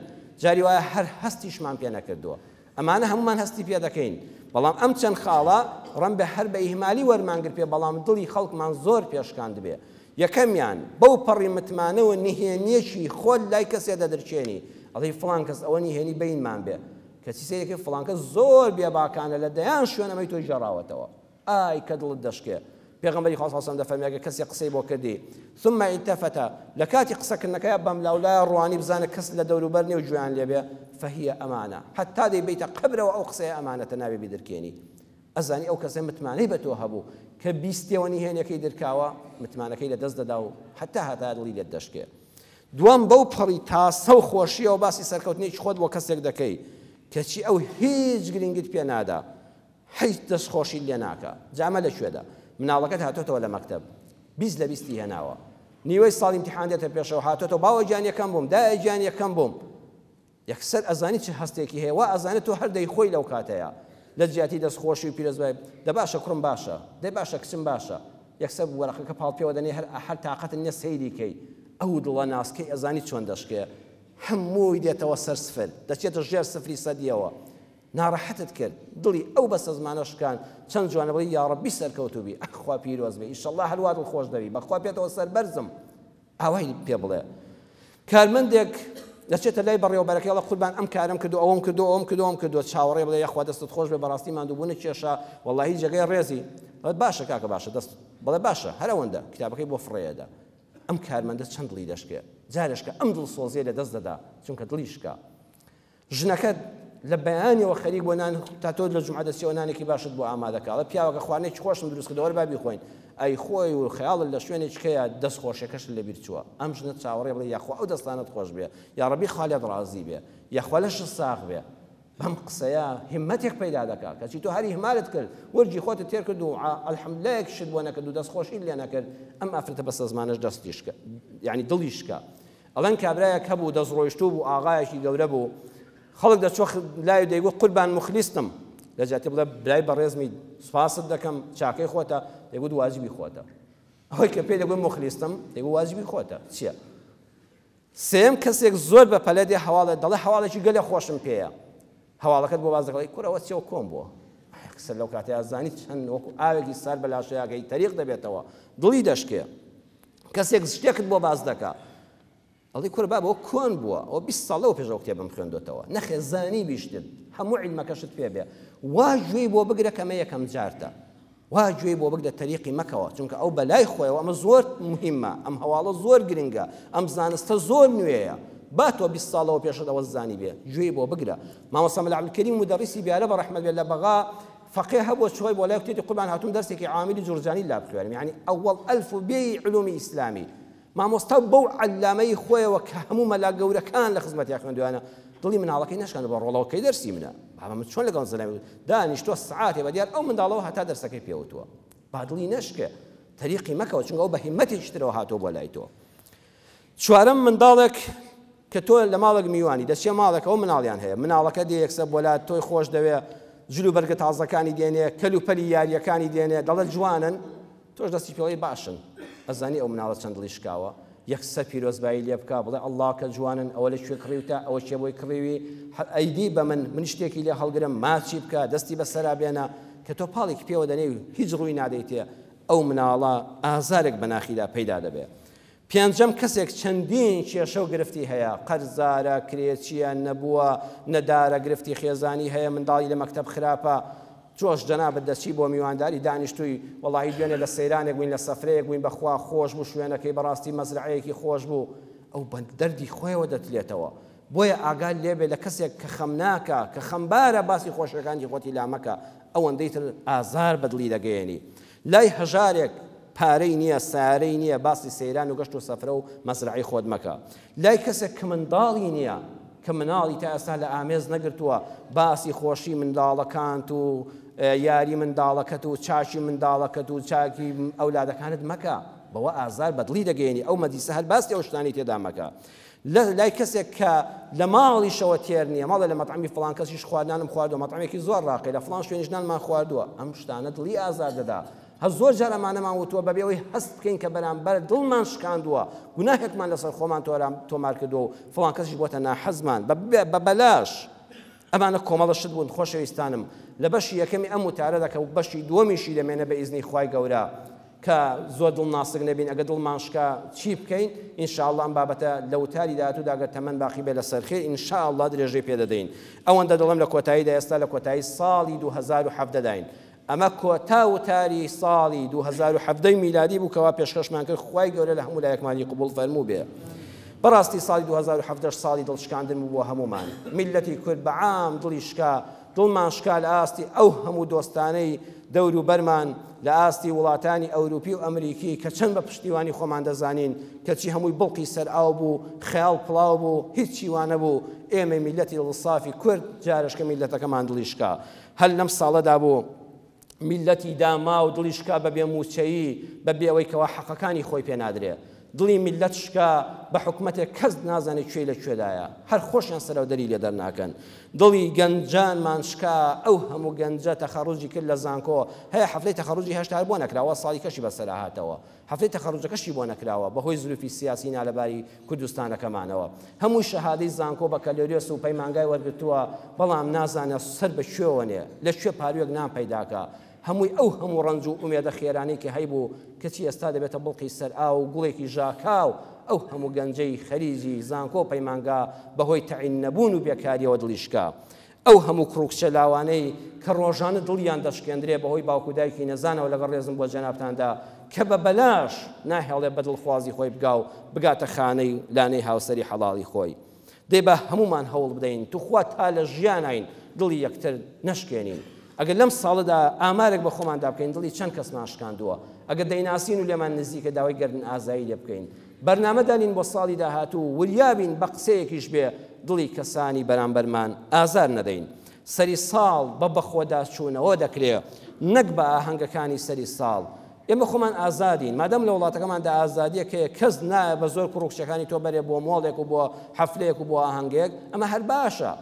جاری وایە هەر هەستیشمان پێ نەکردووە ئەمانە هەمومان هەستی پێ دەکەین بەڵام ئەم چەند خاڵە ڕەن بە هەر بە ئیهمالی وەرمانگر پێ بەڵام دڵی خەڵکمان زۆر پێشکاند بێ یەکەمیان بەو پەڕی متمانەوە نهێنیەکی خۆت لای کەسێ دەدرچێنی ئەڵێ فڵان کەس ئەوە نهێنی بینمان بێ کەچی سێرێکی فڵان کەس زۆر بێباکانە لە دەیان شوێنەمەی تۆی ژەڕاوەتەوە ئای کە دڵت دەشکێ پێغەمبەری خوا صلی الله علیه و سلم دەفەرمێ ئەگەر کەسێک قسەی بۆ کردی ثم التفت لە کاتی قسەکردنەکەیە بەم لاولای ڕوانی بزانە کەس لە دەوروبەر نێو گوێیان لێبێ فهي ئەمانە حتا دەیبیتە قەبرەوە ئەو قسەیە ئەمانەتە نابێ بیدرکێنی ئەزانی ئەو کەسێ متمانەی بە تۆ هەبوو کە بیستێوە نهێنیەکەی دەرکاوە متمانەکەی لە دەست دەدا و حتا هەتا دڵی لێت دەشکێ دوام بەو پەڕی تاسە و خۆشیەوە باسی سەرکەوتنێکی خۆت بۆ کەسێک دەکەی کەچی ئەو هیچ گرنگیت پێ نادا هیچ دەستخۆشی لێ ناکە جامە لەکوێدا مناڵەکەت هاتۆتەوە لە مەکتەب 20 لە 20 هێناوە نیوەی ساڵی امتحان دێتە پێشەوە هاتۆتەوە باوە گیان یەکەم بووم دایە گیان یەکەم بووم یەکسەر ئەزانی چه هەستێکی هەیە وا ئەزانێت تۆ هەر دەیخۆی لەو کاتەیە لە جیاتی دەستخۆشی و پیرەزبای دە باشە کوڕم باشە دەی باشە کچم باشە یەکسەر وەرەقەکە پاڵ پێوە دەنێ هەر تااقەت نییە سەیری کەی ئەو دڵە ناسکەی ئەزانی چۆن دەشکێ هەمووی دێتەوە سەر سفر دەچێتە ژێر سفری سەدیەوە ناڕەحەتت کرد دڵی ئەو بەسە زمانەشکان چەند جوانە بڵی یا ڕەبی سەرکەوتوبی ئەخوا پیرۆز بێ ئیشەڵڵا هەروات دڵخۆش دەبی بەخوا پێێتەوە سەر بەرزم ئاوای پێ بڵێ کارمەندێک دەچێتە لای بەڕێوەبەرەکەی ئەڵێ قوربان ئەم کارم کردو ئەوەم کردو ئەوم کردو ئەوم کردو چاوەڕێ بڵێ یەخوا دەستت خۆش بێ بەڕاستی ماندووبوونت کێشە وەڵڵاهی جێگەی ڕێزی باشە کاکە باشە دەست بڵێ باشە هەرەوەندە کتابەکەی بۆ فڕێدا ئەم کارمەندە چەند دڵی دەشکێ جارشکە ئەم دڵسۆزیە لە دەست دەدا چونکە دڵی شکا ژنەکە لە بەیانیەوە خەریک بۆ نان تا تۆ لە جومعە دەچیەوە نانێکی باشت بۆ ئامادەکە ئەڵێ پیاوەکە خواردنێکی خۆشم دروست کردەوە بابی خۆین ئەی خۆی و خەیاڵت لە شوێنێکەیە دەست خۆشەکەش لەبیر چووە ئەم ژنە چاوەڕێ بڵێ یاخوا ئەو دەستانت خۆش بێ یا ڕەبی خاڵێت ڕازی بێ یاخوا لەش ساغ بێ بەم قسەیە هیمەتێک پەیدا دەکات کەچی تۆ هەری هەمالت کرد وەرجی خۆتت تێر کرد و ئەلحەمدولایەک شت بۆ نەکرد و دەستخۆشی لێ نەکرد ئەم ئافرەتە بەسە زمانەش دەستیشکە یعنی دڵیشکە ئەڵەن کابرایەک هەبوو دەستڕۆیشتوو بوو ئاغایەکی گەورە بوو خەڵک دەچۆ لای دەیگوت قوربان مخلیستم لەجاتی بڵێ برای بەڕێزمی سوپاست دەکەم چاکەی خۆتە دەیگوت واجبی خۆتە ئەوەی کە پێی دەگوت مخلیستم دەیگوت واجبی خۆتە چییە سێم کەسێک زۆر بە پەلە دێ هەواڵێت دەڵێ هەواڵێکی گەلێ خۆشم پێیە هەواڵەکەت بۆ باز دەکەڵی کورەوە چێوە کۆم بووە کەسەر لەو کاتەیە زانی چەند وەکو ئاوێکی سار بە لاشەیەکەی تەریق دەبێتەوە دڵی دەشکێ کەسێک شتێکت بۆ باز دەکا ئەڵی کورە بابەوە کۆن بووە ئەو 20 ساڵەوە پێشەوە کتێبم خوێندوتەوە نەخێ زانی بیشتت هەموو عیلمەکەشت پێ بێ وا گوێی بۆ بگرە کەمە یەکەم جارتە وا گوێی بۆ بگرە تەریقی مەکەوە چونکە ئەو بەلای خۆیەوە ئەمە زۆر مهمە ئەم هەواڵە زۆر گرنگە ئەم زانستە زۆر نوێیە با تۆ 20 ساڵەوە پێشت ئەوە زانی بێ گوێی بۆ بگرە مامۆستا مەلا عەبدولکەریم مدەڕیسی بیارە بە ڕەحمەت بێ لە بەغا فقيه هەبووە چۆی بۆ لای کوتێتی قوربان هاتووم دەرسێکی عامیلی جورجانی لا بخوێنم یعنی ئەوەڵ ئەلفوبێی علومی ئیسلامی مامۆستا بەو عەلامەی خۆیەوە کە هەموو مەلا گەورەکان لە خزمەتیا خوێندویانە دڵی مناڵەکەی نەشکاند بە ڕۆڵەوەکەی دەرسی منە بابا من چۆن لەگەڵ زەلامی دانیشتۆ سعاتێ بەدیار ئەو منداڵەوە هەتا دەرسەکەی پێوتووە با دڵی نەشکێ تەریقی مەکەوە چونکە ئەو بە هیمەتێکی ترەوە هاتۆ بۆ لای تۆ چوارەم منداڵێک کە تۆ لە ماڵێک میوانی دەچێ ماڵێکەوە مناڵیان هەیە مناڵەکە دێ یەکسە بۆلات تۆی خۆش دەوێ جلو بەرگە تازەکانی دێنێ کەل و پەلی یاریەکانی دێنێ دەڵێت جوانن تۆش دەستی پێڵی باشن ئەزانی ئەو مناڵە چەند دڵی شکاوە یەکسەر پیرۆزبایی لێ بکە بڵێ ئەڵڵا کە جوانن ئەوە لەکوێ کڕیوتە ئەوە چێ بۆی کڕیوی ئەیدی بە من شتێکی لێ هەڵگرم ماچی بکە دەستی بەسەرا بێنە کە تۆ پاڵێکی پێوە دەنێ هیچ ڕووی نادەیتێ ئەو مناڵە ئازارێک بە ناخیدا پەیدا دەبێت پێنجەم کەسێک چەندین کێشە و گرفتی هەیە قەرزارە کرێچیە نەبووە نەدارە گرفتی خێزانی هەیە منداڵی لە مەکتەب خراپە جۆش جەنابەت دەچی بۆ میوانداری دانیشتووی وەڵاهی دوێنێ لە سەیرانێک بووین لە سەفرەیەک بووین بەخوا خۆش بوو شوێنەکەی بەڕاستی مەزرعەیەکی خۆش بوو ئەو بە دەردی خۆیەوە دەتلێتەوە بۆیە ئاگال لێبێ لە کەسێک کە خەم ناکە کە خەمبارە باسی خۆشەکانی خۆتی لامەکە ئەوەندەی تر ئازار بەدڵی دەگەیەنی لای هەژارێک پارەی نییە سارەی نییە باسی سەیران و گەشت و سەفرە و مەزرعی خۆت مەکە لای کەسێک کە منداڵی نییە کە مناڵی تا ئێستا لە ئامێز نەگرتووە باسی خۆشی منداڵەکانت و یاری منداڵەکەت و چاکی منداڵەکەت و چاکی ئەولادەکانت مەکە بەوە ئازار بەدڵی دەگەیەنی ئەو مەدیسە هەر باسی ئەو شتانی تێدا مەکە لای کەسێک کە لە ماڵیشەوە تێر نییە ماڵە لە مەطعمی فڵان کەسیش خواردنانم خواردووە مەطعمێکی زۆر ڕاقی لە فڵان شوێنیشنانمان خواردووە ئەم شتانە دڵی ئازار دەدا هە زۆر جارەمانەمان وتووە بەبێەوەی هەست بکەین کە بەرامبەر دڵمان شکاندووە گوناهێکمان لەسەر خۆمان تۆمار کردووە و فڵان کەسیش بۆتە ناحەزمان بە بەلاش ئەمانە کۆمەڵە شت بوون خۆشەویستانم لە بەشی یەکەمی ئەم وتارە دەکە و بەشی دووەمیشی دەمێنە بە ئیزنی خوای گەورە کە زۆر دڵناسک نەبین ئەگە دڵمان شکا چی بکەین ئینشاءالله ئەم بابەتە لە وتاری داهاتوودا ئەگەر تەمەن باقی بێ لەسەر خێر ئینشاءالله درێژەی پێدەدەین ئەوەندە دەڵێم لە کۆتاییدا ئێستا لە کۆتایی ساڵی 2017 داین ئەمە کۆتا وتاری ساڵی 2017 میلادی بوو کەوا پێشکەشمان کرد خوای گەورە لە هەموو لایەکمانی قبوڵ فەرموو بێ بەڕاستی ساڵی 2017 ساڵی دڵشکاندن بوو بۆ هەمومان میلەتی کورد بەعام دڵی شکا دڵمان شکا لە ئاستی ئەو هەموو دۆستانەی دەور و بەرمان لە ئاستی وڵاتانی ئەوروپی و ئەمریکی کە چەند بە پشتیوانی خۆمان دەزانین کەچی هەمووی بڵقی سەر ئاو بوو خەیاڵ پڵاو بوو هیچی وانە بوو ئێمە میلەتی دڵسافی کورد جارشکە میلەتەکەمان دڵی شکا هەل لەم ساڵەدا بوو میلەتی داما و دڵی شکا بەبێ موچەیی بەبێ ئەوەی کەوا حەقەکانی خۆی پێ نادرێ دڵی میلەت شکا بە حکومەتێک کەس نازانێت کوێی لە کوێدایە هەر خۆشیان سەرەودەری لێ دەرناکەن دڵی گەنجانمان شکا ئەو هەموو گەنجە تەخەڕوجی کرد لە زانکۆ هەیە حەفلەی تەخەڕوجی هێشتا بۆ نەکراوە ساڵی کەشی بەسەرا هاتەوە حەفلەی تەخەڕوجەکەشی بۆ نەکراوە بەهۆی زروفی سیاسی نالەباری کوردستانەکەمانەوە هەمووی شەهادەی زانکۆ بە کەلۆریۆس و پەیمانگای وەرگرتووە بەڵام نازانە سەر بە کوێوە نێ لەکوێ پاروێک نان پەیداکە هەمووی ئەو هەموو ڕەنج و ئومێدە خێرانەی کە هەیبوو کەچی ئێستا دەبێتە بڵقی سەر ئاو و گوڵێکی ژاکاو ئەو هەموو گەنجەی خەریجی زانکۆ پەیمانگا بەهۆی تەعین نەبوون و بێکاریەوە دڵیشکا ئەو هەموو کڕوکچە لاوانەی کە ڕۆژانە دڵیان دەشکێندرێ بەهۆی باوکو دایکی نەزانەوە لەگەڵ ڕێزم بۆ جەنابتاندا کە بە بەلاش ناهێڵێ بە دڵخوازی خۆی بگا و بگاتە خانەی لانەی هاوسەری حەڵاڵی خۆی دەی بە هەمومان هەوڵ بدەین توخوا تا لە ژیانین دڵی یەکتر نەشکێنین ئەگەر لەم ساڵەدا ئامارێک بە خۆماندا بکەین دڵی چەند کەسمان شکاندووە ئەگەر دەیناسین و لێمان نزیکە داوای گەردن ئازایی لێ بکەین بەرنامەدانین بۆ ساڵی داهاتوو وریابین بە قسەیەکیش بێ دڵی کەسانی بەرامبەرمان ئازار نەدەین سەری ساڵ بە بەخۆدا چوونەوە دەکرێت نەک بە ئاهەنگەکانی سەری ساڵ ئێمە خۆمان ئازادین مادەم لە وڵاتەکەماندا ئازادیە کە کەس نایە بە زۆر کوڕکچەکانی تۆ بەرێ بۆ مۆڵێک و بۆ حەفلەیەک و بۆ ئاهەنگێک ئەمە هەر باشە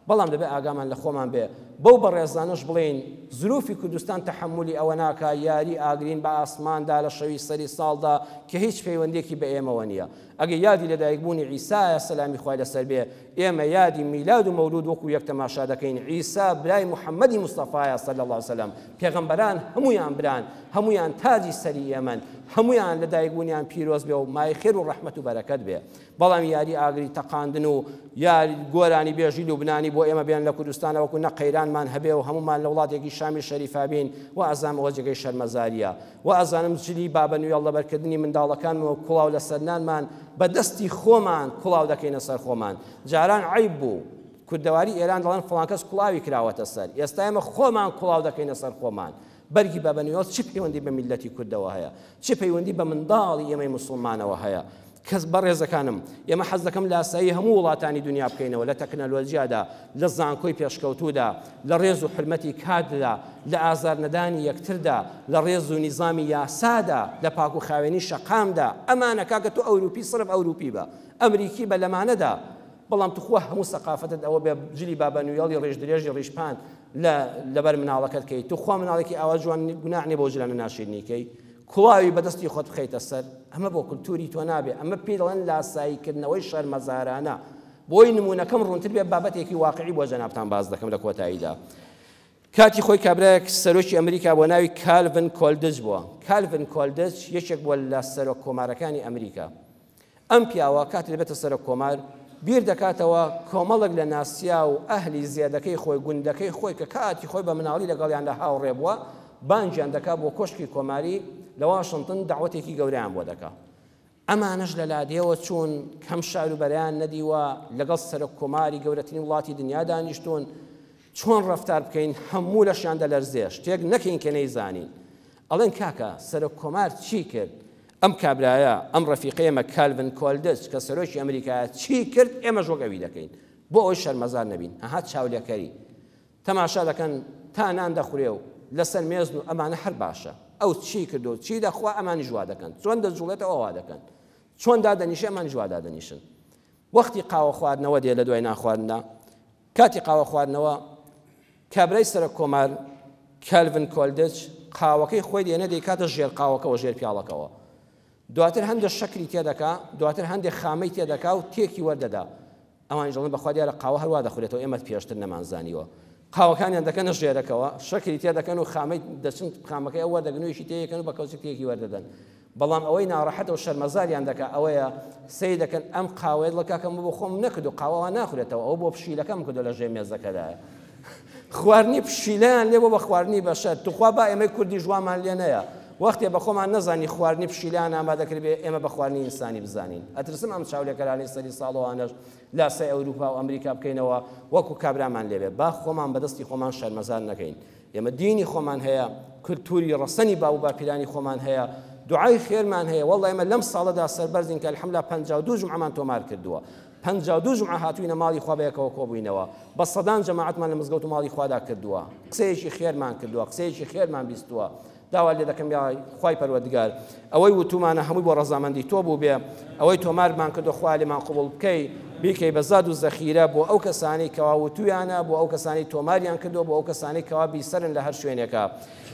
بەڵام دەبێت ئاگامان لە خۆمان بێ بەو بەڕێزانش بڵین زروفی کوردستان تەحملی ئەوە ناکە یاری ئاگرین بە ئاسماندا لە شەوی سەری ساڵدا کە هیچ پەیوەندێکی بە ئێمەوە نییە ئەگە یادی لەدایکبوونی عیسایە سەلامی خوای لەسەر بێ ئێمە یادی میلاد و مەولود وەکو یەک تەماشا دەکەین عیسا برای محەممەدی مستەفایە صلی الله علیه وسلم پێغەمبەران هەمویان بران هەمویان تاجی سەری ئێمەن هەمویان لەدایکبوونیان پیرۆز بێ و مای خێر و ڕەحمەت و بەرەکەت بێ بەڵام یاری ئاگری تەقاندن و یاری گۆرانی بێژی لوبنانی بۆ ئێمە بێن لە کوردستانە وەکو نەقەیرانمان هەبێ و هەمومان لە وڵاتێکی شامی شەریفا بین و ئەزانەوە جێگەی شەرمەزاریە و ئەزانم جلی بابەنوێڵ لەبەرکردنی منداڵەکانمەوە کوڵاو لە سەرنانمان بەدەستی خۆمان کوڵاو دەکەینە سەر خۆمان جاران عیب بوو کوردەواری ئێران دەڵێن فڵان کەس کوڵاوی کراوەتە سەر ئێستا ئێمە خۆمان کوڵاو دەکەینە سەر خۆمان بەرگی بابەنوێڵ چی پەیوەندی بە میلەتی کوردەوە هەیە چی پەیوەندی بە منداڵی ئێمەی موسڵمانەوە هەیە کەس بەڕێزەکانم ئێمە حەز دەکەم لە ئاسایی هەموو وڵاتانی دنیا بکەینەوە لە تەکنەلۆژیادا لە زانکۆی پێشکەوتوودا لە ڕێز و حرمەتی کاتدا لە ئازارنەدانی یەکتردا لە ڕێز و نیزامی یاسادا لە پاک و خاوێنی شەقامدا ئەمانە کاکە تۆ ئەوروپی سرف ئەوروپی بە ئەمریکی بە لەمانەدا بەڵام توخوا هەموو سەقافەتت ئەوە بێ جلی بابەنوێڵی ڕێژدرێژی ڕیشپان لەبەر مناڵەکەت کەی توخوا مناڵێکی ئاوا جوان گوناح نیە بۆ جلانە ناشرینیکەی کوڵاوی بەدەستی خۆت بخەیتە سەر ئەمە بۆ کولتوری تۆ نابێ ئەمە پێ دەڵێن لاساییکردنەوەی شەرمەزارانە بۆی نمونونەکەم ڕوونتر بێ بابەتێکی واقعی بۆ جەنابتان باز دەکەم لە کۆتاییدا کاتی خۆی کابراایەک سەرۆکی ئەمریکا بۆ ناوی کالڤن کۆلدج بووە کالڤن کۆلدج یەکێک بووە لە سەرۆک کۆمارەکانی ئەمریکا ئەم پیاوە کاتی دەبێتە سەرۆک کۆمار بیر دەکاتەوە کۆمەڵک لە ناسیا و ئەهلی زیادەکەی خۆی گوندەکەی خۆی کە کاتی خۆی بە مناڵی لەگەڵیاندا هاوڕێ بووە بانجیان دەکا بۆ کۆشکی کۆماری لە واشنتن داوەتێکی گەوریان بۆ دەکا ئەمانەش لە لادێەوە چوون کەم شار و بەرەیان نەدیوە لەگەڵ سەرۆک کۆماری گەورەترین وڵاتی دنیا دانیشتون چۆن ڕەفتار بکەین هەموو لەشیان دەلەرزێ شتێک نەکەین کە نەیزانین ئەڵێن کاکە سەرۆک کۆمار چی کرد ئەم کابرایە ئەم ڕەفیقەی ئێمە کالڤن کۆلدج کە سەرۆکی ئەمریکایە چی کرد ئێمە ژۆگەوی دەکەین بۆ ئەوی شەرمەزار نەبین ئەها چاولێکەری تەماشا دەکەن تا نان دەخورێ و لەسەر مێزن و ئەمانە هەر باشە ئەو چی کردو چی دەخوا ئەمانی جوا دەکەن چۆن دەجوڵێتەوە ئەووا دەکەن چۆن دادەنیشە ئەمانی جوا دادەنیشن وەختی قاوە خواردنەوە دێ لە دوای ناخواردنە کاتی قاوە خواردنەوە کابرای سەرۆک کۆمار کالڤن کۆلدج قاوەکەی خۆی دێنە دەیکاتە ژێر قاوەکەەوە ژێر پیاڵەکەەوە دواتر هەندێک شەکری تێدەکا دواتر هەندێک خامەی تێدەکا و تێکی وەردەدا ئەوان دەڵێن بەخوا دیارە قاوە هەروە دەخورێتەوە ئێمە پێشتر نەمانزانیوە قاوەکانیان دەکەنە ژێرەکەەوە شەکری تێدەکەن و خامەی دەچن خامەکەی ئەوە دەگنوویشی تێیەکەن و بە کەوچک تێکی وەردەدەن بەڵام ئەوەی ناڕەحەت و شەرمەزاریان دەکا ئەوەیە سەی دەکەن ئەم قاوەیە لە کاکەم بۆ خۆم نەکرد و قاوەوە ناخورێتەوە ئەو بۆ پشیلەکەم کردو لە ژێر مێزەکەدایە خواردنی پشیلەیان لێ بۆ بە خواردنی بەشەر توخوا با ئێمەی کوردی جوانمان لێ نەیە وەختێ بە خۆمان نەزانی خواردنی پشیلەیان ئامادەکرد بێ ئێمە بە خواردنی ئینسانی بزانین ئەترسم ئەم چاولێکەرانەی سەری ساڵەوانەش لاسای ئەوروپا و ئەمریکا بکەینەوە وەکو کابرامان لێبێ با خۆمان بەدەستی خۆمان شەرمەزار نەکەین ئێمە دینی خۆمان هەیە کولتوری ڕەسەنی با و باپیرانی خۆمان هەیە دوعای خێرمان هەیە وەڵڵای ئێمە لەم ساڵەدا سەربەرزین کە الحەمدوللا 52 جومعەمان تۆمار کردووە 52 جومعە هاتووینە ماڵی خوا بەیەکەوە کۆبووینەوە بە سەدان جەماعەتمان لە مزگەوت و ماڵی خوادا کردووە قسەیەکی خێرمان کردووە قسەیەکی خێرمان بیستووە داوا لێ دەکەم یا خوای پەروەردگار ئەوەی وتومانە هەمووی بۆ ڕەزامەندی تۆ بوو بێ ئەوەی تۆمارمان کردو خوا لێمان قبوڵ بکەی بیکەی بە زاد و زەخیرە بۆ ئەو کەسانی کەوا وتویانە بۆ ئەو کەسانی تۆماریان کردو بۆ ئەو کەسانی کەوا بیسەرن لە هەر شوێنێکە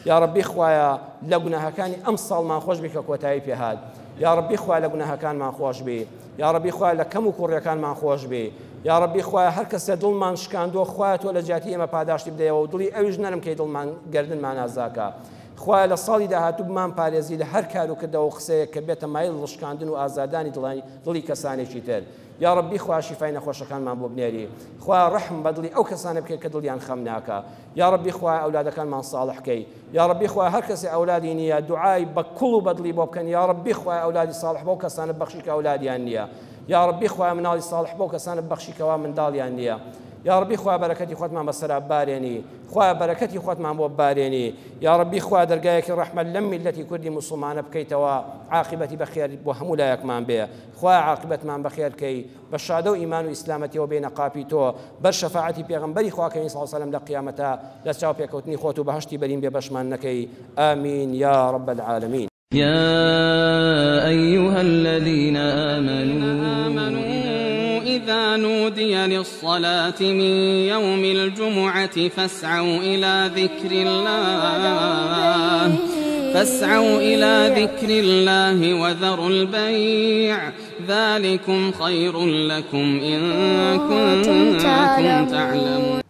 یا ڕەبی خوایە لە گوناهەکانی ئەم ساڵمان خۆش بێ کە کۆتایی پێهات یا ڕەبی خوای لە گوناهەکانمان خۆش بێ یا ڕەبی خوای لە کەم و کوڕیەکانمان خۆش بێ یا ڕەبی خوای هەر کەسێ دڵمان شکاندووە خوای تۆ لە جیاتی ئێمە پاداشتی بدەیەوە و دڵی ئەویش نەرم کەی دڵمان گردنمان ئازاکە خوای لە ساڵی داهاتوو بمان پارێزی لە هەر کار و کردەوە قسەیە کە بێتە مایل دڵشکاندن و ئازادانی دڵی کەسانێکی تر یا ڕەبی خوا شیفای نەخۆشەکانمان بۆ بنێری خوا ڕەحم بە دڵی ئەو کەسانە بکەی کە دڵیان خەم ناکە یا ڕەبی خوا ئەولادەکانمان ساڵح بکەی یا ڕەبی خوا هەر کەسێ ئەولادی نییە دوعای بە کوڵ و بەدڵی بۆ بکەن یا ڕەبی خوا ئەولادی ساڵح بۆ کەسانە بەخشی کە ئەولادیان نییە یا ڕەبی خوا مناڵی ساڵح بۆ کەسانە بەخشی کەوا منداڵیان نییە یا ڕەبی خوا بەرەکەتی خۆتمان بەسەرا بارێنی خوا بەرەکەتی خۆتمان بۆ بارێنی یا ڕەبی خوا دەرگایەکی ڕەحمەت لەم میلەتی کوردی موسڵمانە بکەیتەوە عاقبەتی بەخێر بۆ هەموو لایەکمان بێ خوا عاقبەتمان بەخێر بکەی بە شادە و ئیمان و ئیسلامەتیەوە بێنە قاپی تۆ بەر شەفاعەتی پێغەمبەری خواکەوی صلی الله علیه و سلم لە قیامەتە لە چاو پێکەوتنی خۆت و بەهشتی بەرین بێ بەشمان نەکەی ئامین یا رب العالمین يا أيها الذين آمنوا إذا نودي للصلاة من يوم الجمعة فاسعوا إلى ذكر الله وذروا البيع ذلكم خير لكم إن كنتم تعلمون